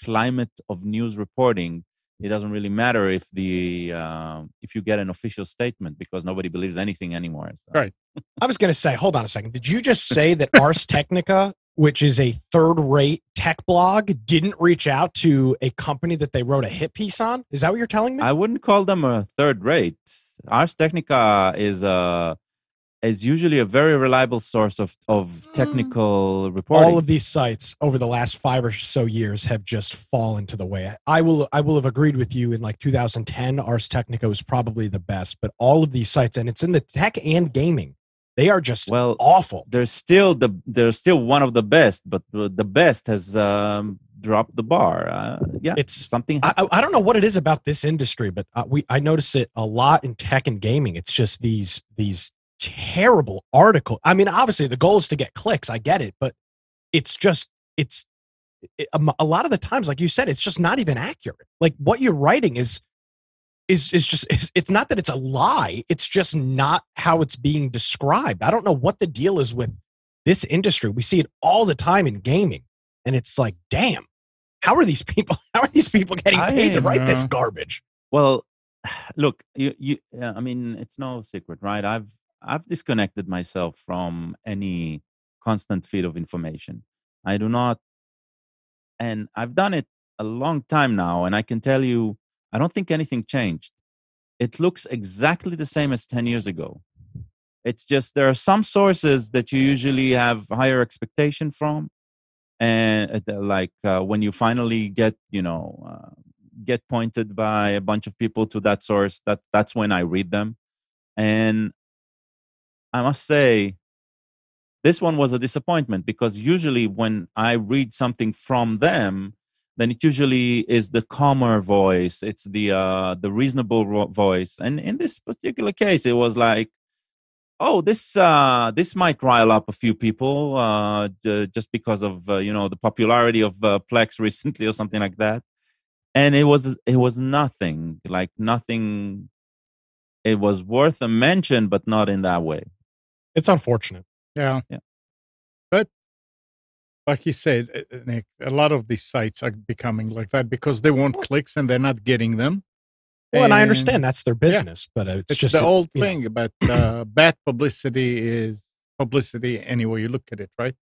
climate of news reporting, it doesn't really matter if you get an official statement, because nobody believes anything anymore. So. Right. I was going to say, hold on a second. Did you just say that Ars Technica, which is a third-rate tech blog, didn't reach out to a company that they wrote a hit piece on? Is that what you're telling me? I wouldn't call them a third rate. Ars Technica is usually a very reliable source of technical reporting. All of these sites over the last 5 or so years have just fallen to the way. I will have agreed with you in like 2010. Ars Technica was probably the best, but all of these sites, and it's in the tech and gaming, they are just awful. They're still one of the best, but the best has dropped the bar. Yeah, it's something. I don't know what it is about this industry, but I notice it a lot in tech and gaming. It's just these terrible article. I mean, obviously the goal is to get clicks. I get it, but it's a lot of the times, like you said, it's just not even accurate. Like what you're writing is just, it's not that it's a lie. It's just not how it's being described. I don't know what the deal is with this industry. We see it all the time in gaming, and it's like, damn, how are these people getting paid to write this garbage? Well, look, I mean, it's no secret, right? I've disconnected myself from any constant feed of information. I do not, and I've done it a long time now, and I can tell you, I don't think anything changed. It looks exactly the same as 10 years ago. It's just there are some sources that you usually have higher expectation from, and when you finally get pointed by a bunch of people to that source, that's when I read them. And I must say, this one was a disappointment, because usually when I read something from them, then it usually is the calmer voice. It's the reasonable voice. And in this particular case, it was like, oh, this might rile up a few people just because of the popularity of Plex recently or something like that. And it was nothing. It was worth a mention, but not in that way. It's unfortunate. Yeah. But like you said, Nick, a lot of these sites are becoming like that because they want clicks and they're not getting them. Well, and I understand that's their business, but it's just the old thing about bad publicity is publicity any way you look at it, right?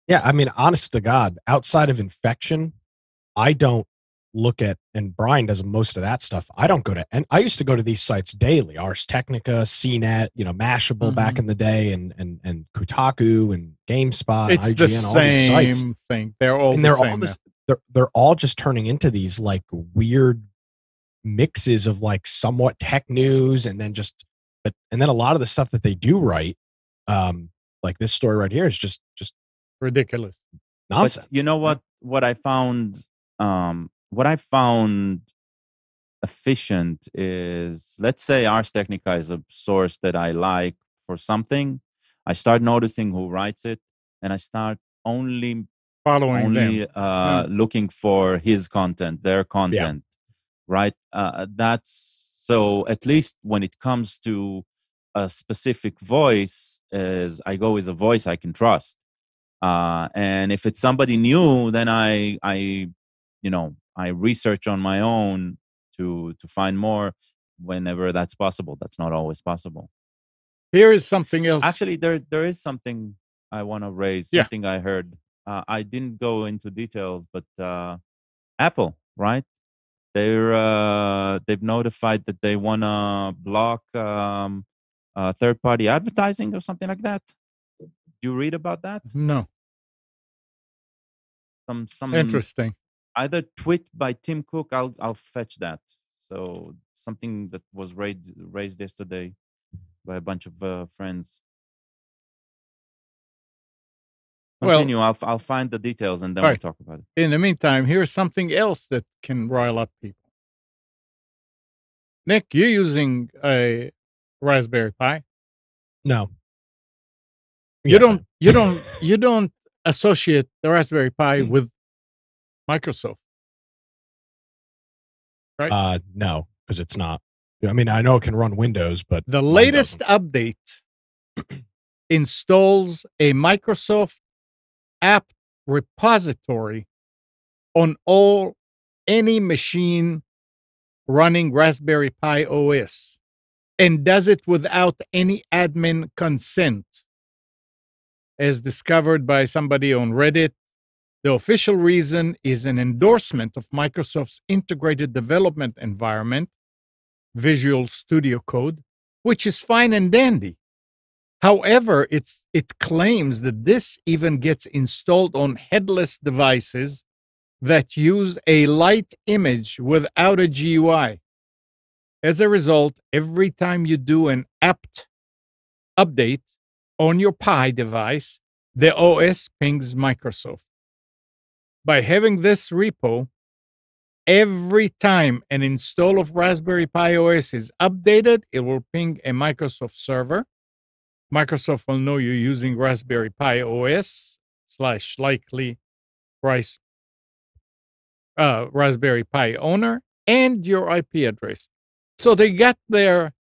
Yeah, I mean, honest to God, outside of infection, I don't look at, and Brian does most of that stuff. I don't go to, and I used to go to these sites daily: Ars Technica, CNET, Mashable back in the day, and Kotaku and GameSpot, it's IGN, the same thing. They're all the same. They're all just turning into these like weird mixes of like somewhat tech news, and then and then a lot of the stuff that they do write, like this story right here, is just ridiculous nonsense. But you know what I found efficient is, let's say Ars Technica is a source that I like for something. I start noticing who writes it, and I start only following them, looking for his content, their content, right? That's so, at least when it comes to a specific voice, is I go with a voice I can trust. And if it's somebody new, then I research on my own to find more whenever that's possible. That's not always possible. Here is something else. Actually, there is something I want to raise. Something I heard. I didn't go into details, but Apple, right? They've notified that they want to block third-party advertising or something like that. Do you read about that? No. Some interesting. Either tweet by Tim Cook. I'll fetch that. So something that was raised yesterday by a bunch of friends. Continue. Well, I'll find the details and then we'll talk about it. In the meantime, here's something else that can rile up people. Nick, you're using a Raspberry Pi. No. You Yes, you don't associate the Raspberry Pi with Microsoft, right? No, because it's not. I mean, I know it can run Windows, but The mine latest doesn't. update installs a Microsoft app repository on any machine running Raspberry Pi OS, and does it without any admin consent. As discovered by somebody on Reddit, the official reason is an endorsement of Microsoft's integrated development environment, Visual Studio Code, which is fine and dandy. However, it claims that this even gets installed on headless devices that use a light image without a GUI. As a result, every time you do an apt update on your Pi device, the OS pings Microsoft. By having this repo, every time an install of Raspberry Pi OS is updated, it will ping a Microsoft server. Microsoft will know you're using Raspberry Pi OS / likely Raspberry Pi owner and your IP address. So they got their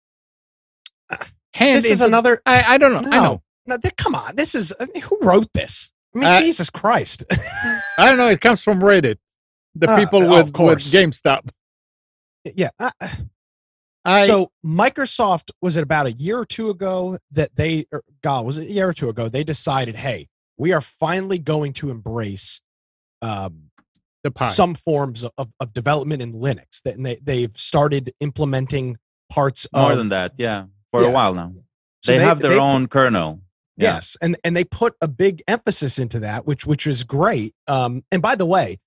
hand. This is another. I don't know. No, I know. No, come on. This is who wrote this? I mean, Jesus Christ. I don't know. It comes from Reddit. The people with GameStop. Yeah. So Microsoft, was it about a year or two ago that was it a year or two ago? They decided, hey, we are finally going to embrace some forms of development in Linux. They've started implementing parts more than that, for a while now. So they have their own kernel. Yeah. Yes, and they put a big emphasis into that, which is great. And by the way,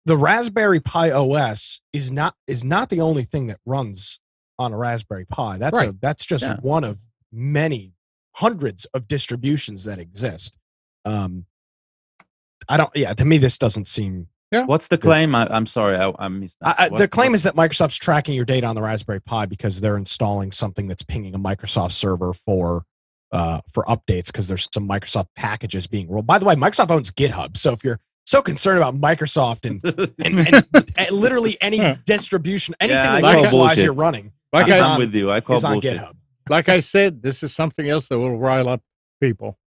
the Raspberry Pi OS is not the only thing that runs on a Raspberry Pi. That's just one of many hundreds of distributions that exist. To me, this doesn't seem. Yeah. What's the claim? I'm sorry, I missed that. The claim is that Microsoft's tracking your data on the Raspberry Pi because they're installing something that's pinging a Microsoft server for updates, because there's some Microsoft packages being rolled. By the way, Microsoft owns GitHub, so if you're so concerned about Microsoft and literally any distribution, anything that Linux-wise you're running, I'm with you. I call on bullshit. GitHub. Like I said, this is something else that will rile up people.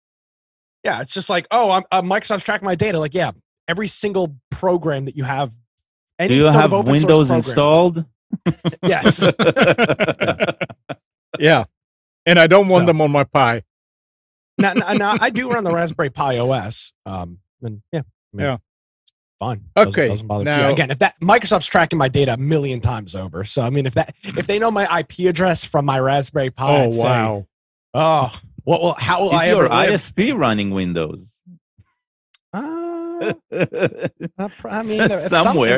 Yeah, it's just like, Microsoft's tracking my data. Like, yeah, every single program that you have. Do you have Windows installed? Yes. Yeah. And I don't want them on my Pi. Now, I do run the Raspberry Pi OS. It's fine. Okay. Doesn't bother me. Yeah, again, if Microsoft's tracking my data 1 million times over. So I mean, if they know my IP address from my Raspberry Pi, how will I ever your ISP running Windows? I mean, at some point,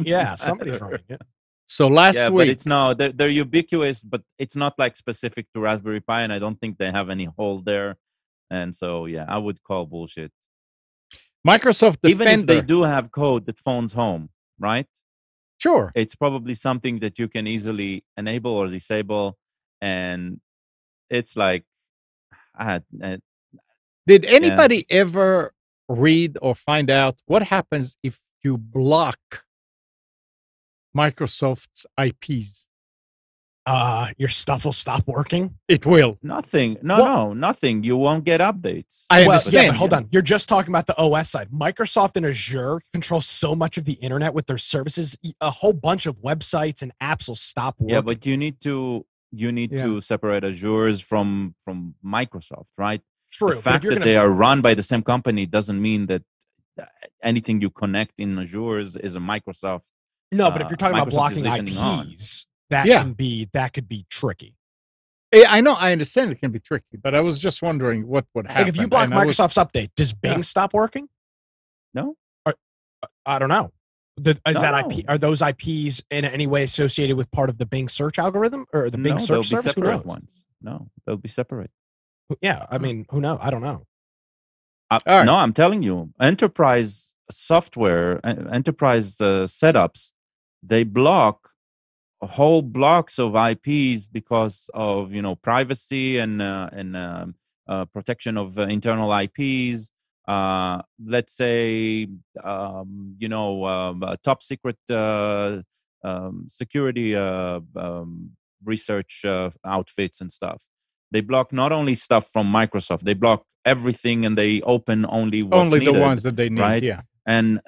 yeah, somebody's running it. So last week, but they're ubiquitous, but it's not like specific to Raspberry Pi, and I don't think they have any hold there. And so, I would call bullshit. Microsoft Defender, even if they do have code that phones home, right? Sure, it's probably something that you can easily enable or disable, and it's like, did anybody ever read or find out what happens if you block Microsoft's IPs? Your stuff will stop working? It will. Nothing. Nothing. You won't get updates. I understand. But hold on. You're just talking about the OS side. Microsoft and Azure control so much of the internet with their services. A whole bunch of websites and apps will stop working. Yeah, but you need to separate Azure's from Microsoft, right? True. The fact that they are run by the same company doesn't mean that anything you connect in Azure's is a Microsoft. No, but if you're talking about blocking IPs, that could be tricky. I know, I understand it can be tricky, but I was just wondering what would happen. Like if you block Microsoft's update, does Bing stop working? No. I don't know. IP? Are those IPs in any way associated with part of the Bing search algorithm or the Bing search service? Separate ones. No, they'll be separate. Yeah, I mean, who knows? I don't know. No, I'm telling you, enterprise software, enterprise setups, they block whole blocks of IPs because of privacy and protection of internal IPs. Let's say top secret security research outfits and stuff. They block not only stuff from Microsoft, they block everything, and they open only what's Only needed, the ones that they need, right? yeah. And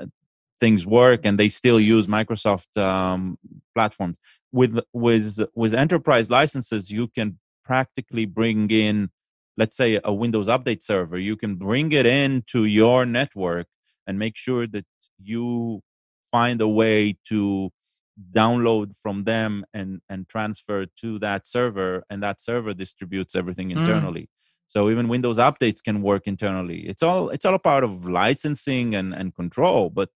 things work, and they still use Microsoft platforms. With enterprise licenses, you can practically bring in, let's say, a Windows Update server. You can bring it into your network and make sure that you find a way to download from them and transfer to that server, and that server distributes everything internally. So even Windows updates can work internally. It's all a part of licensing and control. But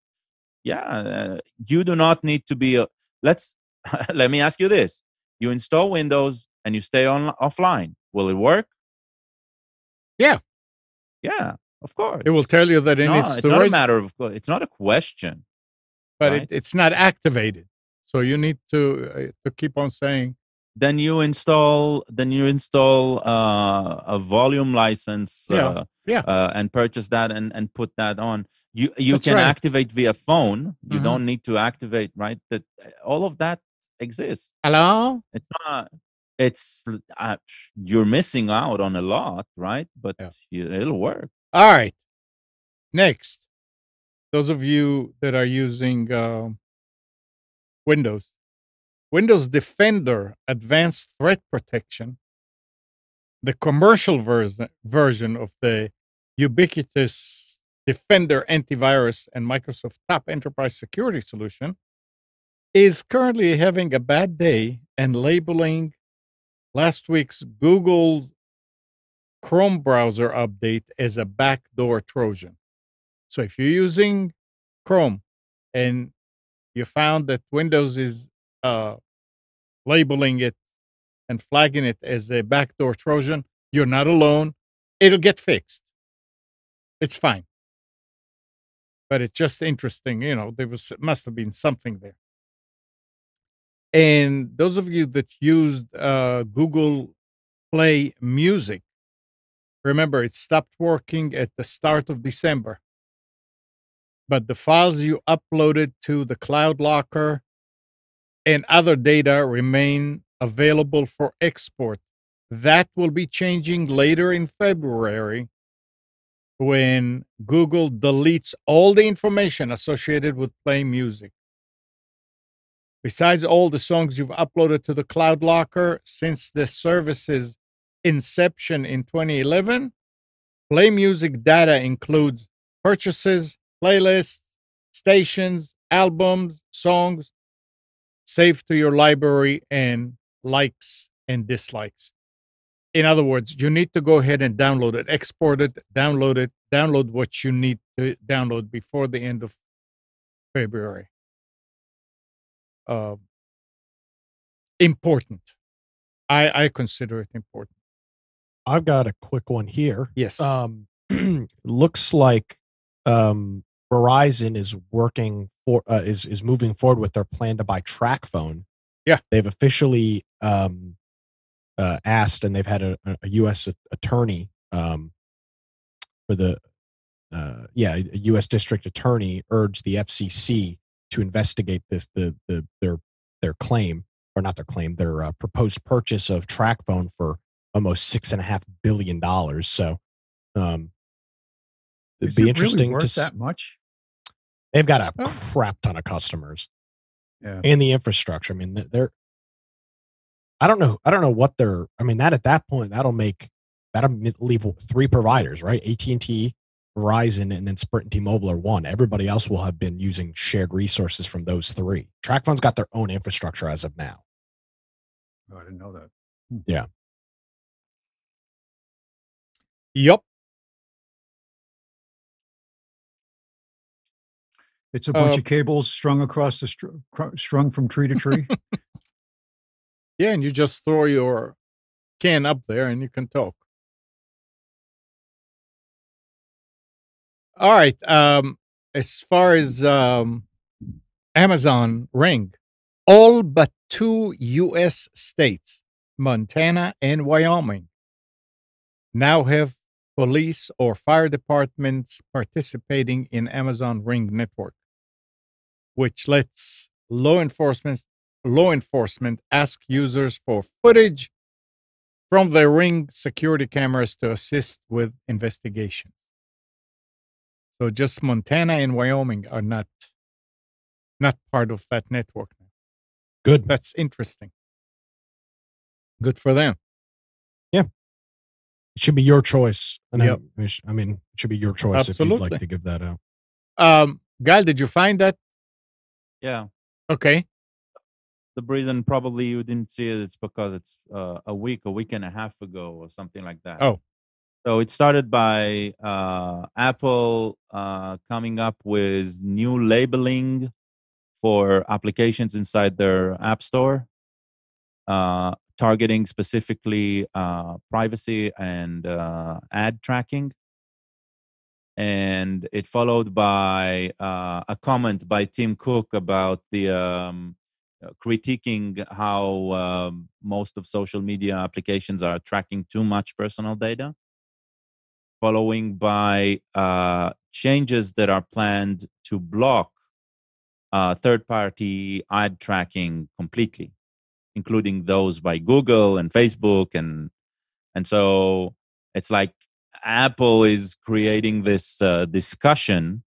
yeah, you do not need to be let me ask you this. You install Windows and you stay offline. Will it work? Yeah. Yeah, of course. It will tell you that in its storage. It's not a matter of, it's not a question. But right? it's not activated. So you need to keep on saying. Then you install a volume license and purchase that and put that on. You That's can right. activate via phone. You don't need to activate, right? That all of that exists. Hello? It's not. It's you're missing out on a lot, right? But it'll work. All right. Next, those of you that are using Windows Defender Advanced Threat Protection, the commercial version of the ubiquitous Defender antivirus and Microsoft top enterprise security solution, is currently having a bad day and labeling last week's Google Chrome browser update as a backdoor Trojan. So if you're using Chrome and you found that Windows is labeling it and flagging it as a backdoor Trojan, you're not alone. It'll get fixed. It's fine. But it's just interesting. There must have been something there. And those of you that used Google Play Music, remember, it stopped working at the start of December. But the files you uploaded to the Cloud Locker and other data remain available for export. That will be changing later in February when Google deletes all the information associated with Play Music. Besides all the songs you've uploaded to the Cloud Locker since the service's inception in 2011, Play Music data includes purchases, playlists, stations, albums, songs saved to your library, and likes and dislikes. In other words, you need to go ahead and download it, export it, download what you need to download before the end of February. Important. I consider it important. I've got a quick one here. Yes. Looks like Verizon is working for is moving forward with their plan to buy TracFone. Yeah. They've officially asked, and they've had a U.S. attorney for the a U.S. district attorney urge the FCC to investigate their claim, or not their claim, their proposed purchase of TracFone for almost $6.5 billion. So it'd be interesting really worth to that much. They've got a crap ton of customers, and the infrastructure. I mean, I don't know what they're. I mean, at that point, that'll leave 3 providers, right? AT&T, Verizon, and then Sprint and T-Mobile are one. Everybody else will have been using shared resources from those 3. TracFone's got their own infrastructure as of now. Oh, I didn't know that. Yeah. Yep. It's a bunch of cables strung across the strung from tree to tree. Yeah, and you just throw your can up there and you can talk. All right. As far as Amazon Ring, all but 2 U.S. states, Montana and Wyoming, now have police or fire departments participating in Amazon Ring network, which lets law enforcement ask users for footage from their Ring security cameras to assist with investigations. So just Montana and Wyoming are not part of that network now. Good. That's interesting. Good for them. It should be your choice. And Yep. I mean, it should be your choice if you'd Absolutely. like to give that out. Gal, did you find that? Yeah. Okay. The reason probably you didn't see it is because it's a week and a half ago or something like that. Oh. So it started by Apple coming up with new labeling for applications inside their App Store, targeting specifically privacy and ad tracking. And it followed by a comment by Tim Cook about the critiquing how most of social media applications are tracking too much personal data, following by changes that are planned to block third-party ad tracking completely, including those by Google and Facebook. And so it's like Apple is creating this discussion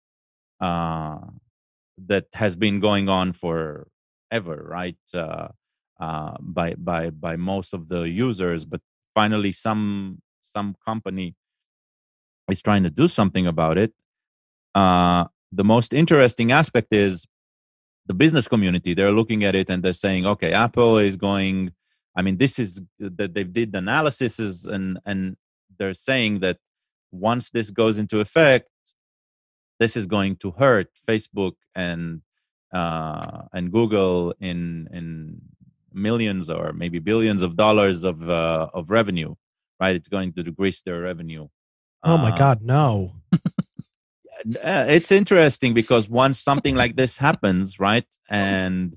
that has been going on forever, right? By most of the users, but finally some company is trying to do something about it. The most interesting aspect is the business community. They're looking at it and they're saying, okay, Apple is going, I mean, this is that they did analysis and they're saying that once this goes into effect, this is going to hurt Facebook and Google in millions or maybe billions of dollars of revenue, right? It's going to decrease their revenue. Oh my God, no. It's interesting because once something like this happens, right, and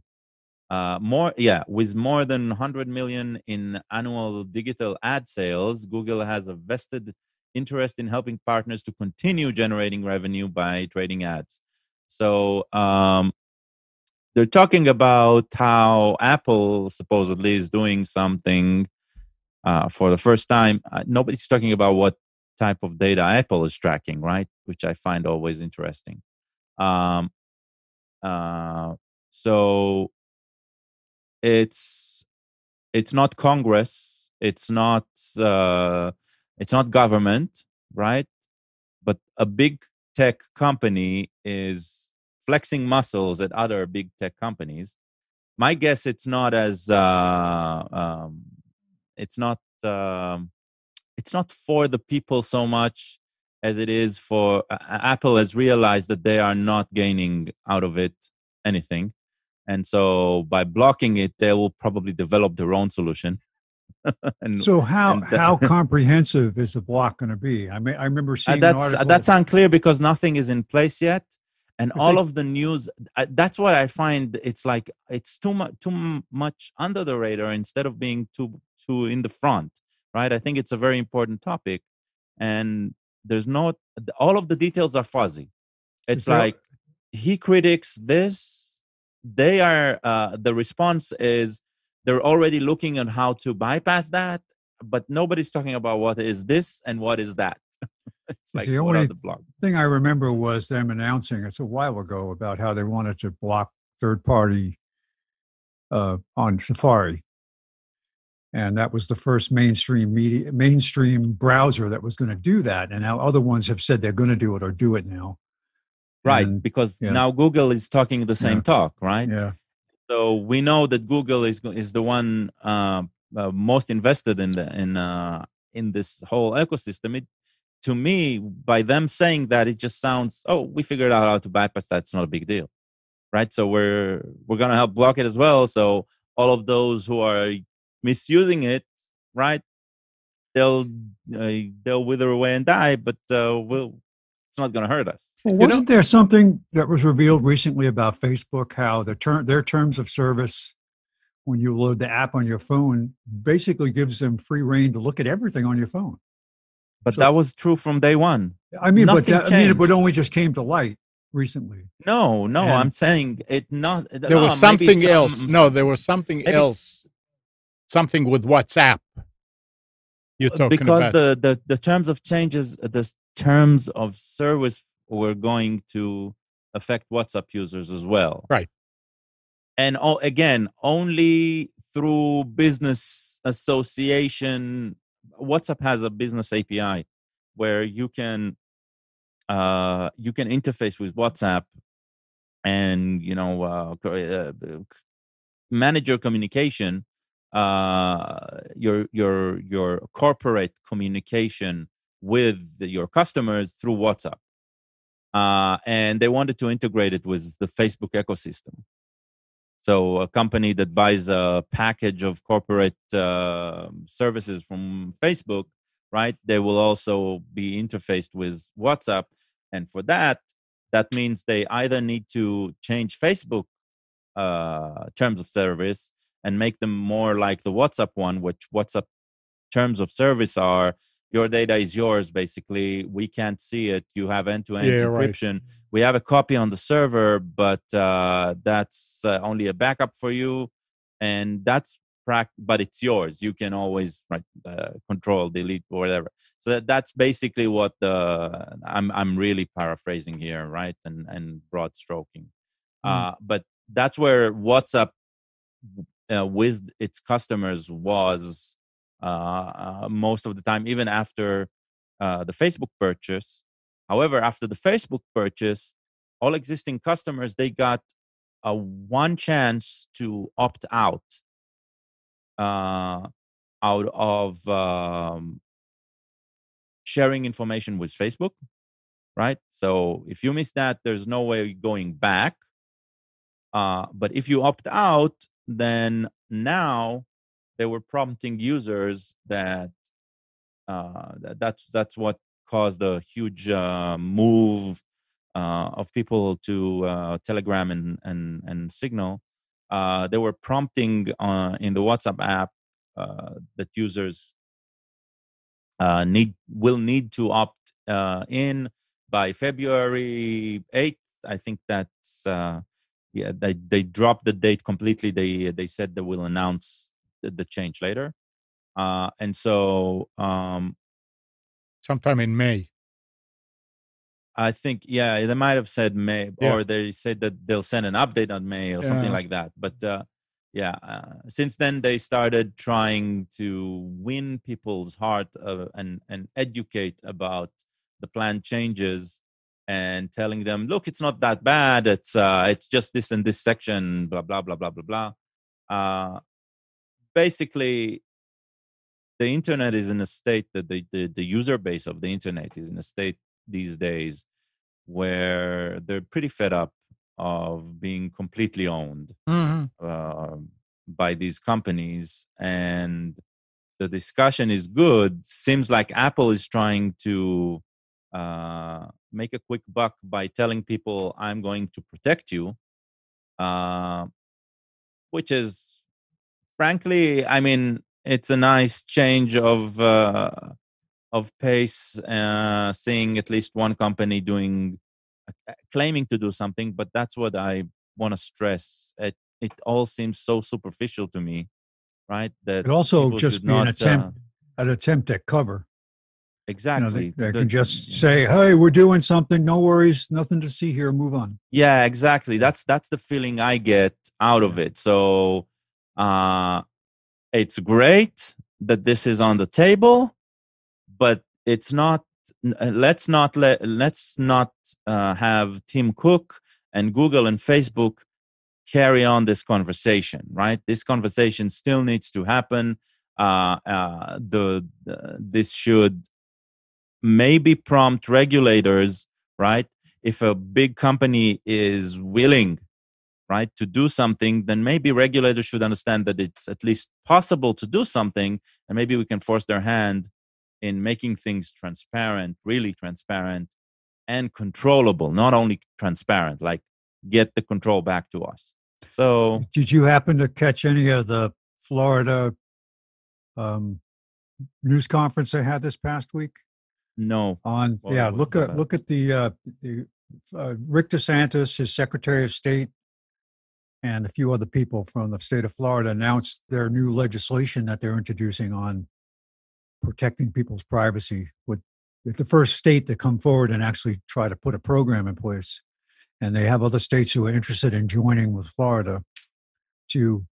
with more than 100 million in annual digital ad sales, Google has a vested interest in helping partners to continue generating revenue by trading ads. So they're talking about how Apple supposedly is doing something for the first time. Nobody's talking about what type of data Apple is tracking, right? Which I find always interesting. So it's not Congress, it's not government, right? But a big tech company is flexing muscles at other big tech companies. My guess it's not as it's not for the people so much as it is for Apple has realized that they are not gaining out of it anything. And so by blocking it, they will probably develop their own solution. So how comprehensive is the block going to be? I mean, I remember seeing an article. That's unclear because nothing is in place yet. And all of the news, that's why I find it's like it's too much under the radar instead of being too in the front, right? I think it's a very important topic, and there's not all of the details are fuzzy. It's like he critiques this. They are the response is they're already looking at how to bypass that, but nobody's talking about what is this and what is that. It's like, the only thing I remember was them announcing, it's a while ago, about how they wanted to block third-party on Safari. And that was the first mainstream browser that was going to do that. And now other ones have said they're going to do it or do it now. Right, because now Google is talking the same talk, right? Yeah. So we know that Google is the one most invested in this whole ecosystem. To me, by them saying that, it just sounds, oh, we figured out how to bypass that. It's not a big deal, right? So we're going to help block it as well. So all of those who are misusing it, right, they'll wither away and die, but it's not going to hurt us. Well, wasn't there something that was revealed recently about Facebook, how their terms of service when you load the app on your phone, basically gives them free reign to look at everything on your phone. But So- that was true from day one. I mean, Nothing but it changed. only just came to light recently. No, And- I'm saying it not. There was something else. No, there was something maybe else. Something with WhatsApp. You're talking because about. the terms of changes, the terms of service were going to affect WhatsApp users as well. Right. And again, only through business association. WhatsApp has a business API where you can interface with WhatsApp and manage your communication, your corporate communication with your customers through WhatsApp. And they wanted to integrate it with the Facebook ecosystem. So a company that buys a package of corporate services from Facebook, right? They will also be interfaced with WhatsApp. And for that means they either need to change Facebook terms of service and make them more like the WhatsApp one, which WhatsApp terms of service are: your data is yours, basically. We can't see it. You have end-to-end encryption. Right. We have a copy on the server, but that's only a backup for you. And that's but it's yours. You can always control, delete, or whatever. So that's basically what I'm really paraphrasing here, right? And broad stroking. But that's where WhatsApp with its customers was most of the time, even after the Facebook purchase. However, after the Facebook purchase, all existing customers, they got one chance to opt out of sharing information with Facebook, right? So if you miss that, there's no way going back. But if you opt out, then now they were prompting users that that's what caused a huge move of people to Telegram and Signal. They were prompting in the WhatsApp app that users will need to opt in by February 8th. I think that's they dropped the date completely. They said they will announce the change later. And so sometime in May. I think, they might have said May, or they said that they'll send an update on May or something like that. But since then they started trying to win people's heart and educate about the planned changes and telling them, look, it's not that bad. It's just this and this section, blah, blah, blah, blah, blah, blah. Basically, the internet is in a state that the user base of the internet is in a state these days where they're pretty fed up of being completely owned by these companies. And the discussion is good. Seems like Apple is trying to make a quick buck by telling people, I'm going to protect you, which is, frankly, I mean, it's a nice change of pace, seeing at least one company claiming to do something. But that's what I want to stress. It all seems so superficial to me, right? That it also just be not, an attempt at cover. Exactly. They can just say, "Hey, we're doing something. No worries. Nothing to see here. Move on." Yeah, exactly. That's the feeling I get out of it. So it's great that this is on the table, but it's not. Let's not have Tim Cook and Google and Facebook carry on this conversation. Right? This conversation still needs to happen. This should maybe prompt regulators, right? If a big company is willing, right, to do something, then maybe regulators should understand that it's at least possible to do something, and maybe we can force their hand in making things transparent, really transparent and controllable, not only transparent, like get the control back to us. So Did you happen to catch any of the Florida news conference they had this past week? no. On What yeah, was look it at about? look at the Rick DeSantis, his Secretary of State, and a few other people from the state of Florida announced their new legislation that they're introducing on protecting people's privacy. With the first state to come forward and actually try to put a program in place, and they have other states who are interested in joining with Florida to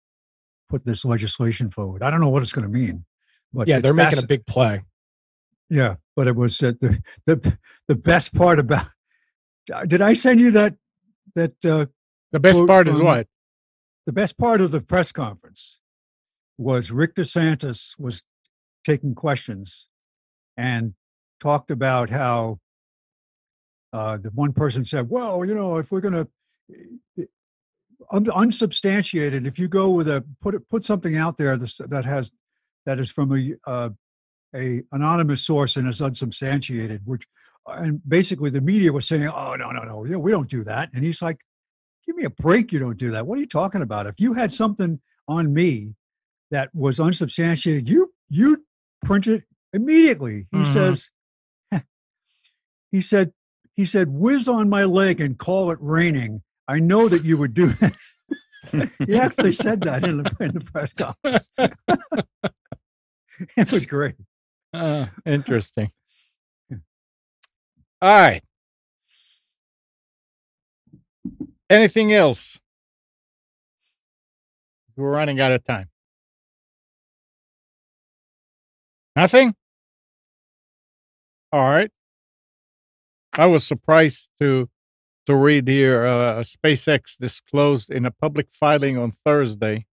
put this legislation forward. I don't know what it's going to mean, but Yeah, it's they're making a big play. Yeah, but it was the best part about. Did I send you that The best quote part is from- what? The best part of the press conference was Rick DeSantis was taking questions and talked about how the one person said, "Well, you know, if we're going to unsubstantiated, if you go with put something out there that is from a anonymous source and is unsubstantiated, which and basically the media was saying, oh no, you know, we don't do that." And he's like, give me a break, you don't do that. What are you talking about? If you had something on me that was unsubstantiated, you print it immediately. He says, he said, whiz on my leg and call it raining. I know that you would do that. He actually said that in the press conference. It was great. Interesting. All right. Anything else? We're running out of time. Nothing? All right. I was surprised to read here SpaceX disclosed in a public filing on Thursday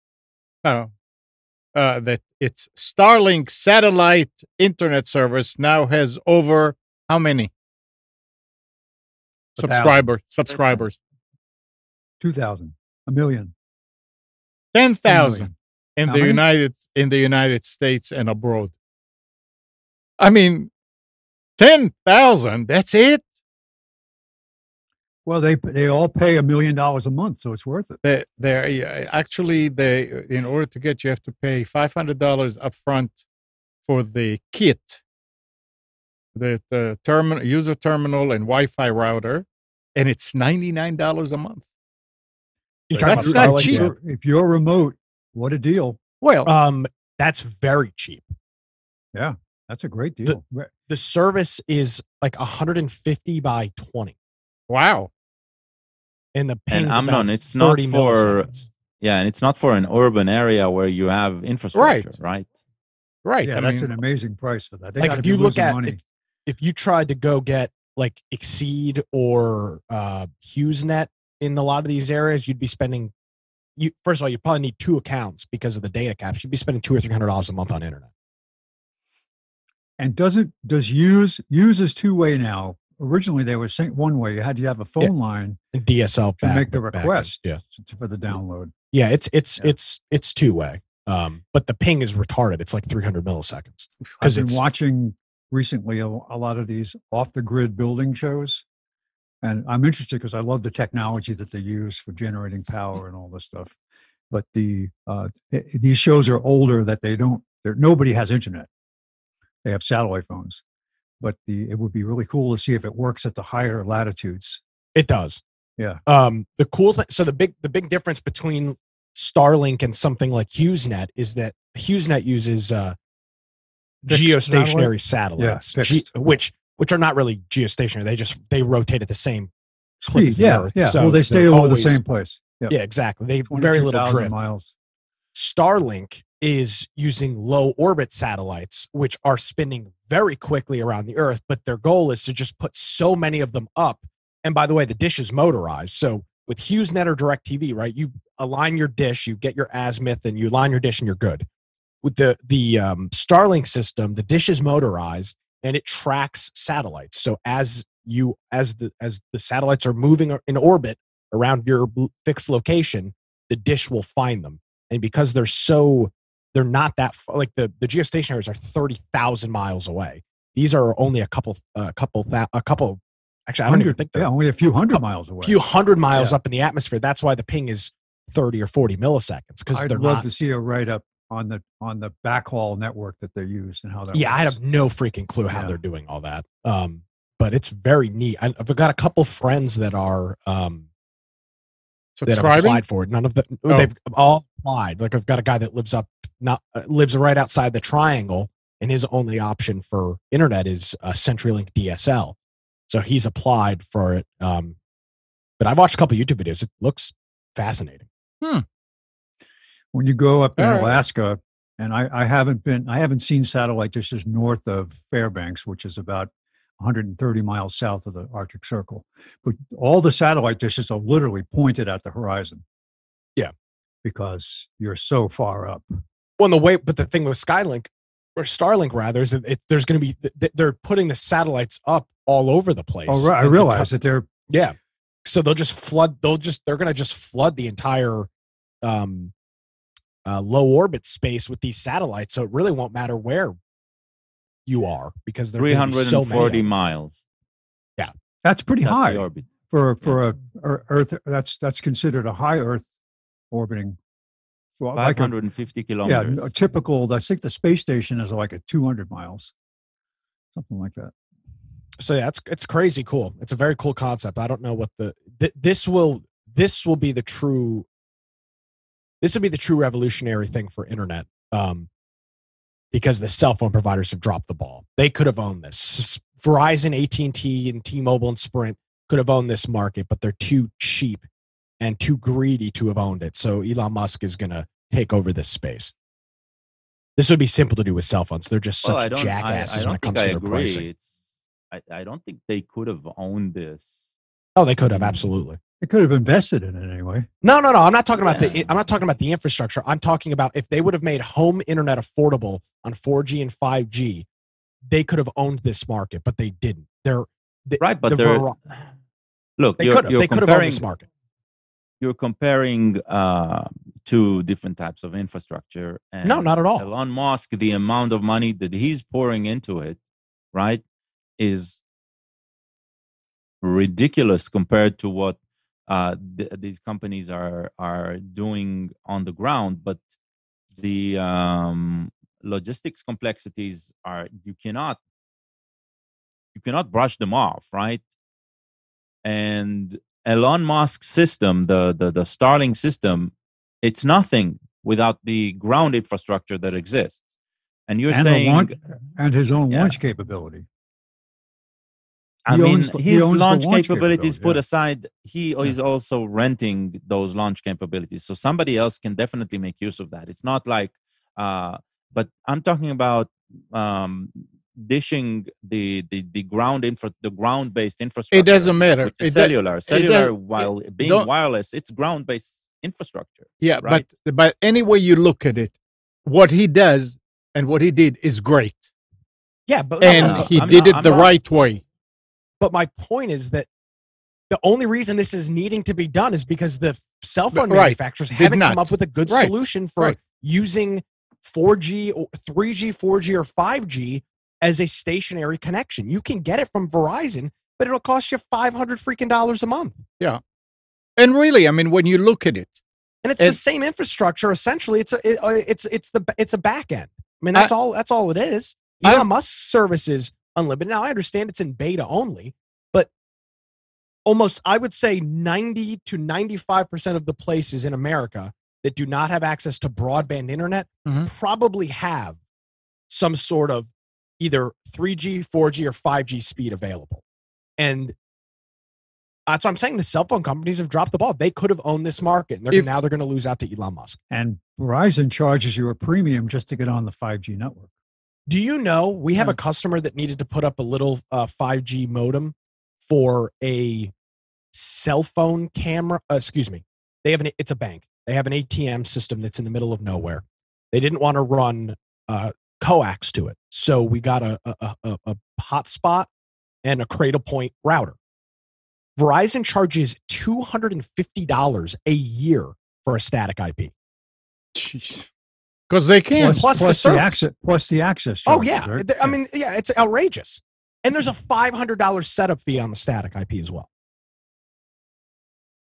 that its Starlink satellite internet service now has over how many? 1,000. Subscribers. 2,000, a million. 10,000 in How the many? United States and abroad. I mean, 10,000. That's it. Well, they all pay $1 million a month, so it's worth it. They in order to get, you have to pay $500 upfront for the kit, the terminal, user terminal, and Wi-Fi router, and it's $99 a month. You're But talking that's about not Starlink? cheap. If you're remote, what a deal. Well, That's very cheap. Yeah, that's a great deal. The service is like 150 by 20, wow. and the And ping's Amnon, about it's not 30 for milliseconds. yeah, and it's not for an urban area where you have infrastructure, right? Right. Yeah, I that's mean, an amazing price for that. They Like gotta if be you look losing at money. if you tried to go get like Exceed or HughesNet in a lot of these areas, you'd be spending. First of all, you probably need 2 accounts because of the data caps. You'd be spending $200 or $300 a month on internet. And does use is two-way now? Originally, they were saying one way. You had to have a phone line And DSL to back, make the back end. request Yeah, for the download. yeah, it's 2-way. But the ping is retarded. It's like 300 milliseconds. I've 'Cause been it's- watching recently a lot of these off-the-grid building shows, and I'm interested because I love the technology that they use for generating power and all this stuff. But these shows are older that nobody has internet. They have satellite phones, but it would be really cool to see if it works at the higher latitudes. It does. Yeah. The cool thing. So the big difference between Starlink and something like HughesNet is that HughesNet uses Fixed geostationary satellites, Yeah, fixed. which are not really geostationary. They rotate at the same clip Speed, as the yeah, Earth. yeah. So well, they stay they're over the always- same place. Yep. Yeah, exactly. They very little 22,000 drift. miles. Starlink is using low orbit satellites, which are spinning very quickly around the Earth, but their goal is to just put so many of them up. And by the way, the dish is motorized. So with HughesNet or DirecTV, right, you align your dish, you get your azimuth, and you align your dish, and you're good. With the Starlink system, the dish is motorized and it tracks satellites. So as the satellites are moving in orbit around your fixed location, the dish will find them. And because they're not that far, like the geostationaries are 30,000 miles away. These are only a couple. Actually, I don't even think they're only a few hundred miles away. few hundred miles Yeah. up in the atmosphere. That's why the ping is 30 or 40 milliseconds because I'd they're love not. to see a write up on the backhaul network that they use and how that Yeah, works. I have no freaking clue how Yeah. they're doing all that. But it's very neat. I've got a couple friends that are that have Subscribing? applied for it. None of them. Oh. They've all applied. Like I've got a guy that lives right outside the triangle, and his only option for internet is CenturyLink DSL. So he's applied for it. But I've watched a couple YouTube videos. It looks fascinating. When you go up in All right. Alaska, and I haven't seen satellite dishes north of Fairbanks, which is about 130 miles south of the Arctic Circle. But all the satellite dishes are literally pointed at the horizon. Yeah. Because you're so far up. Well, but the thing with Skylink or Starlink rather is that there's going to be they're putting the satellites up all over the place. Oh, right. I realize that they're So they're going to just flood the entire low orbit space with these satellites. So it really won't matter where you are because they're 340 miles. Yeah, that's pretty That's high the orbit. for a Earth. That's considered a high Earth orbiting. Like 550 kilometers. a typical. I think the space station is like at 200 miles, something like that. So yeah, it's crazy cool. It's a very cool concept. I don't know what this will be the true revolutionary thing for internet. Because the cell phone providers have dropped the ball. They could have owned this. Verizon, AT&T, and T-Mobile and Sprint could have owned this market, but they're too cheap and too greedy to have owned it. So Elon Musk is going to take over this space. This would be simple to do with cell phones. They're just such jackasses when it comes to their pricing. I don't think they could have owned this. Oh, they could have, absolutely. They could have invested in it anyway. No. I'm not talking about the infrastructure. I'm talking about if they would have made home internet affordable on 4G and 5G, they could have owned this market, but they didn't. Look, they you're could have owned this market. You're comparing two different types of infrastructure. And no, not at all. Elon Musk, the amount of money that he's pouring into it, right, is ridiculous compared to what these companies are doing on the ground. But the logistics complexities are you cannot brush them off, right? And Elon Musk's system, the Starlink system, it's nothing without the ground infrastructure that exists. And you're saying and his own launch capability. His launch capabilities put aside, he is also renting those launch capabilities. So somebody else can definitely make use of that. It's not like, but I'm talking about dishing the ground-based infrastructure. It doesn't matter. It's cellular, while being wireless, it's ground-based infrastructure. Yeah, right? but any way you look at it, what he does and what he did is great. Yeah, but he did it the right way. But my point is that the only reason this is needing to be done is because the cell phone manufacturers haven't come up with a good solution for using 4G, or 3G, 4G, or 5G as a stationary connection. You can get it from Verizon, but it'll cost you $500 freaking a month. Yeah, and really, I mean, when you look at it, and it's the same infrastructure. Essentially, it's a back end. I mean, that's all it is. Elon Musk's service is unlimited. Now, I understand it's in beta only, but almost, I would say 90 to 95% of the places in America that do not have access to broadband internet probably have some sort of either 3G, 4G, or 5G speed available. And that's what I'm saying. The cell phone companies have dropped the ball. They could have owned this market, and now they're going to lose out to Elon Musk. And Verizon charges you a premium just to get on the 5G network. Do you know we have a customer that needed to put up a little 5G modem for a cell phone camera? Excuse me. It's a bank. They have an ATM system that's in the middle of nowhere. They didn't want to run coax to it, so we got a hotspot and a Cradlepoint router. Verizon charges $250 a year for a static IP. Jeez. Because they can. Plus the access. Oh, yeah. Right? I mean, yeah, it's outrageous. And there's a $500 setup fee on the static IP as well.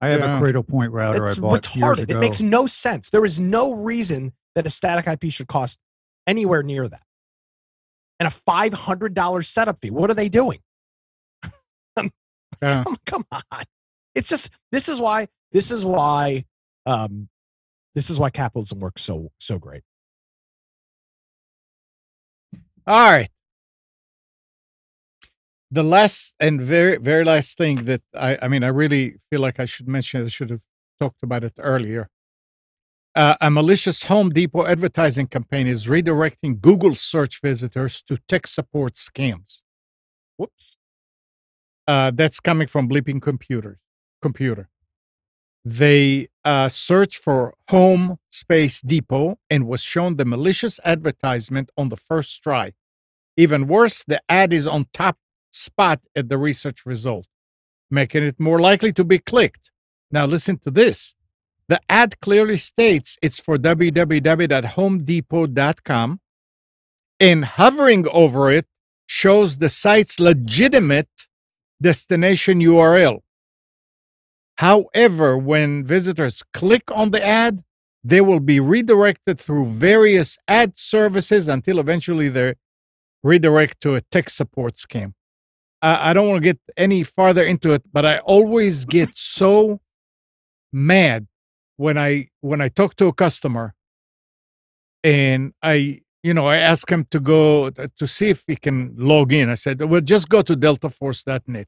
I have Yeah. a Cradle Point router It's I bought years retarded. ago. It makes no sense. There is no reason that a static IP should cost anywhere near that. And a $500 setup fee. What are they doing? Yeah. Come on. It's just this is why capitalism works so great. All right. The last and very, very last thing that I mean, I really feel like I should mention, I should have talked about it earlier. A malicious Home Depot advertising campaign is redirecting Google search visitors to tech support scams. Whoops. That's coming from Bleeping Computer. They searched for Home Space Depot and was shown the malicious advertisement on the first try. Even worse, the ad is on top spot at the research result, making it more likely to be clicked. Now listen to this. The ad clearly states it's for www.homedepot.com, and hovering over it shows the site's legitimate destination URL. However, when visitors click on the ad, they will be redirected through various ad services until eventually they're redirected to a tech support scam. I don't want to get any farther into it, but I always get so mad when I talk to a customer and I ask him to go to see if he can log in. I said, well, just go to deltaforce.net.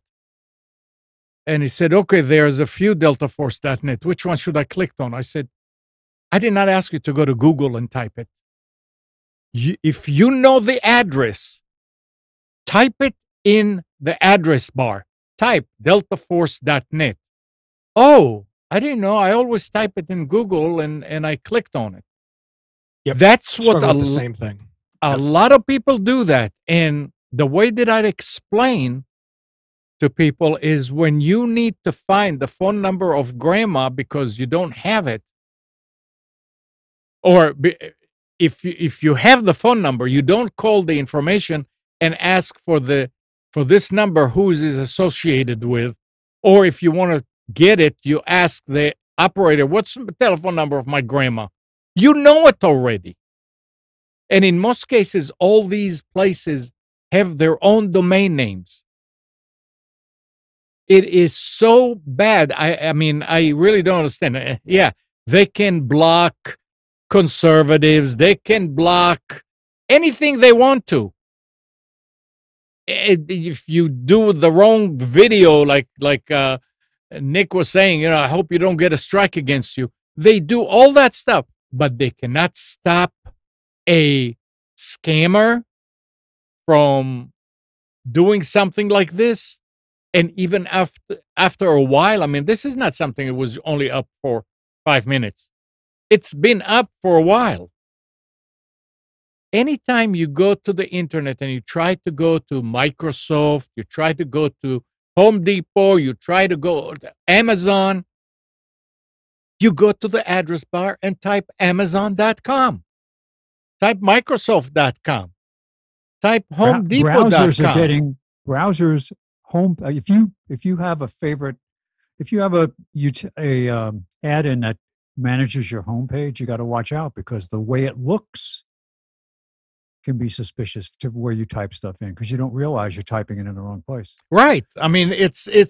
And he said, okay, there's a few deltaforce.net. Which one should I click on? I said, I did not ask you to go to Google and type it. If you know the address, type it in the address bar. Type deltaforce.net. Oh, I didn't know. I always type it in Google and I clicked on it. Yep. That's what the same thing. A lot of people do that. And the way that I explain to people is when you need to find the phone number of grandma because you don't have it, or if you have the phone number, you don't call the information and ask for this number who is associated with, or if you want to get it, you ask the operator, what's the telephone number of my grandma? You know it already. And in most cases, all these places have their own domain names. It is so bad. I mean, I really don't understand. Yeah, they can block conservatives. They can block anything they want to. If you do the wrong video, like Nick was saying, I hope you don't get a strike against you. They do all that stuff, but they cannot stop a scammer from doing something like this. And even after a while, I mean, this is not something that was only up for 5 minutes. It's been up for a while. Anytime you go to the internet and you try to go to Microsoft, you try to go to Home Depot, you try to go to Amazon, you go to the address bar and type Amazon.com, type Microsoft.com, type HomeDepot.com. Browsers are getting browsers home. If you have a favorite, if you have a add-in that manages your homepage, you got to watch out because the way it looks can be suspicious to where you type stuff in because you don't realize you're typing it in the wrong place. Right. I mean, it's a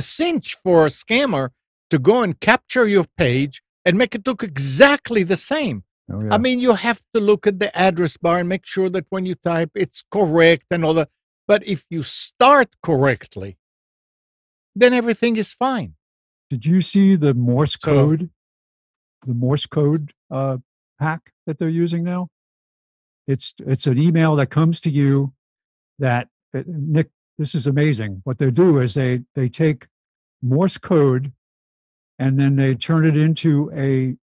cinch for a scammer to go and capture your page and make it look exactly the same. Oh, yeah. I mean, you have to look at the address bar and make sure that when you type, it's correct and all that. But if you start correctly, then everything is fine. Did you see the Morse code? The Morse code hack that they're using now? It's an email that comes to you that Nick, this is amazing. What they do is they take Morse code and then they turn it into a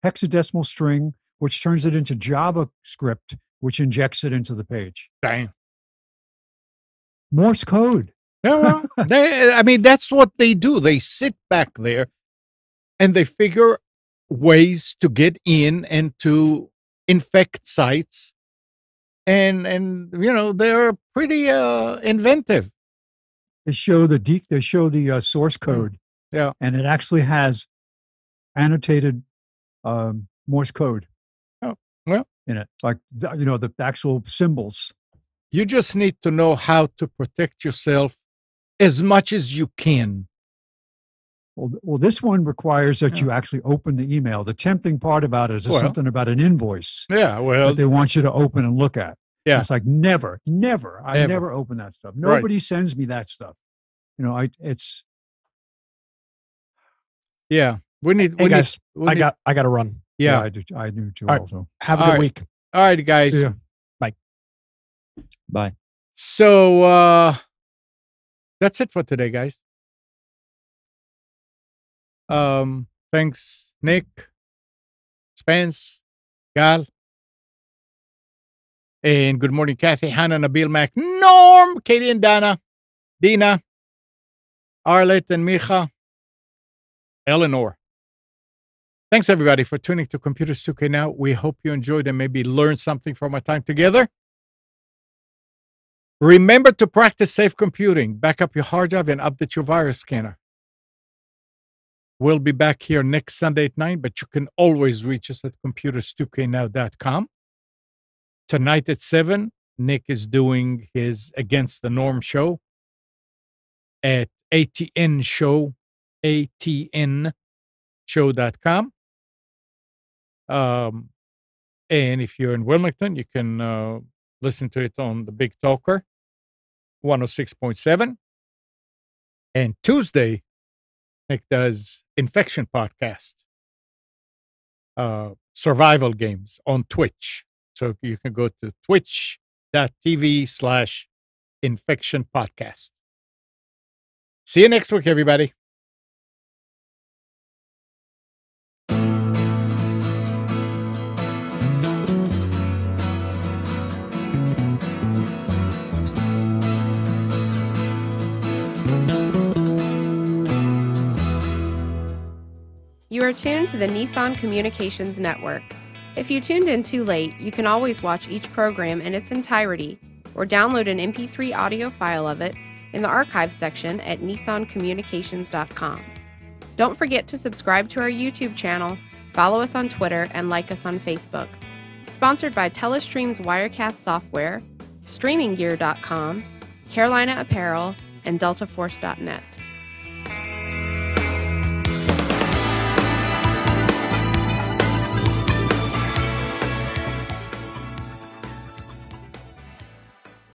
hexadecimal string, which turns it into JavaScript, which injects it into the page. Dang. Morse code. Yeah, well, that's what they do. They sit back there and they figure ways to get in and to infect sites. And they're pretty inventive. they show the source code. Yeah. And it actually has annotated Morse code. Oh, well. In it, like the actual symbols. You just need to know how to protect yourself as much as you can. Well, this one requires that you actually open the email. The tempting part about it is there's something about an invoice. Yeah, well, that they want you to open and look at. Yeah, it's like never. I never open that stuff. Nobody sends me that stuff. It's. Yeah, we need. Hey guys, I got to run. Yeah, I do too. Right. Also, have a good week. All right, guys. Yeah. Bye. So that's it for today, guys. Thanks, Nick, Spence, Gal, and good morning, Kathy, Hannah, Nabil, Mac, Norm, Katie, and Dana, Dina, Arlette, and Micha, Eleanor. Thanks, everybody, for tuning to Computers 2K Now. We hope you enjoyed and maybe learned something from our time together. Remember to practice safe computing. Back up your hard drive and update your virus scanner. We'll be back here next Sunday at 9, but you can always reach us at computers2know.com. Tonight at 7, Nick is doing his Against the Norm show at atnshow.com. And if you're in Wilmington, you can listen to it on the Big Talker 106.7. And Tuesday, Nick does Infection Podcast, survival games on Twitch. So you can go to twitch.tv/Infection Podcast. See you next week, everybody. You are tuned to the Nissan Communications Network. If you tuned in too late, you can always watch each program in its entirety or download an MP3 audio file of it in the archives section at nissancommunications.com. Don't forget to subscribe to our YouTube channel, follow us on Twitter, and like us on Facebook. Sponsored by Telestream's Wirecast software, StreamingGear.com, Carolina Apparel, and DeltaForce.net.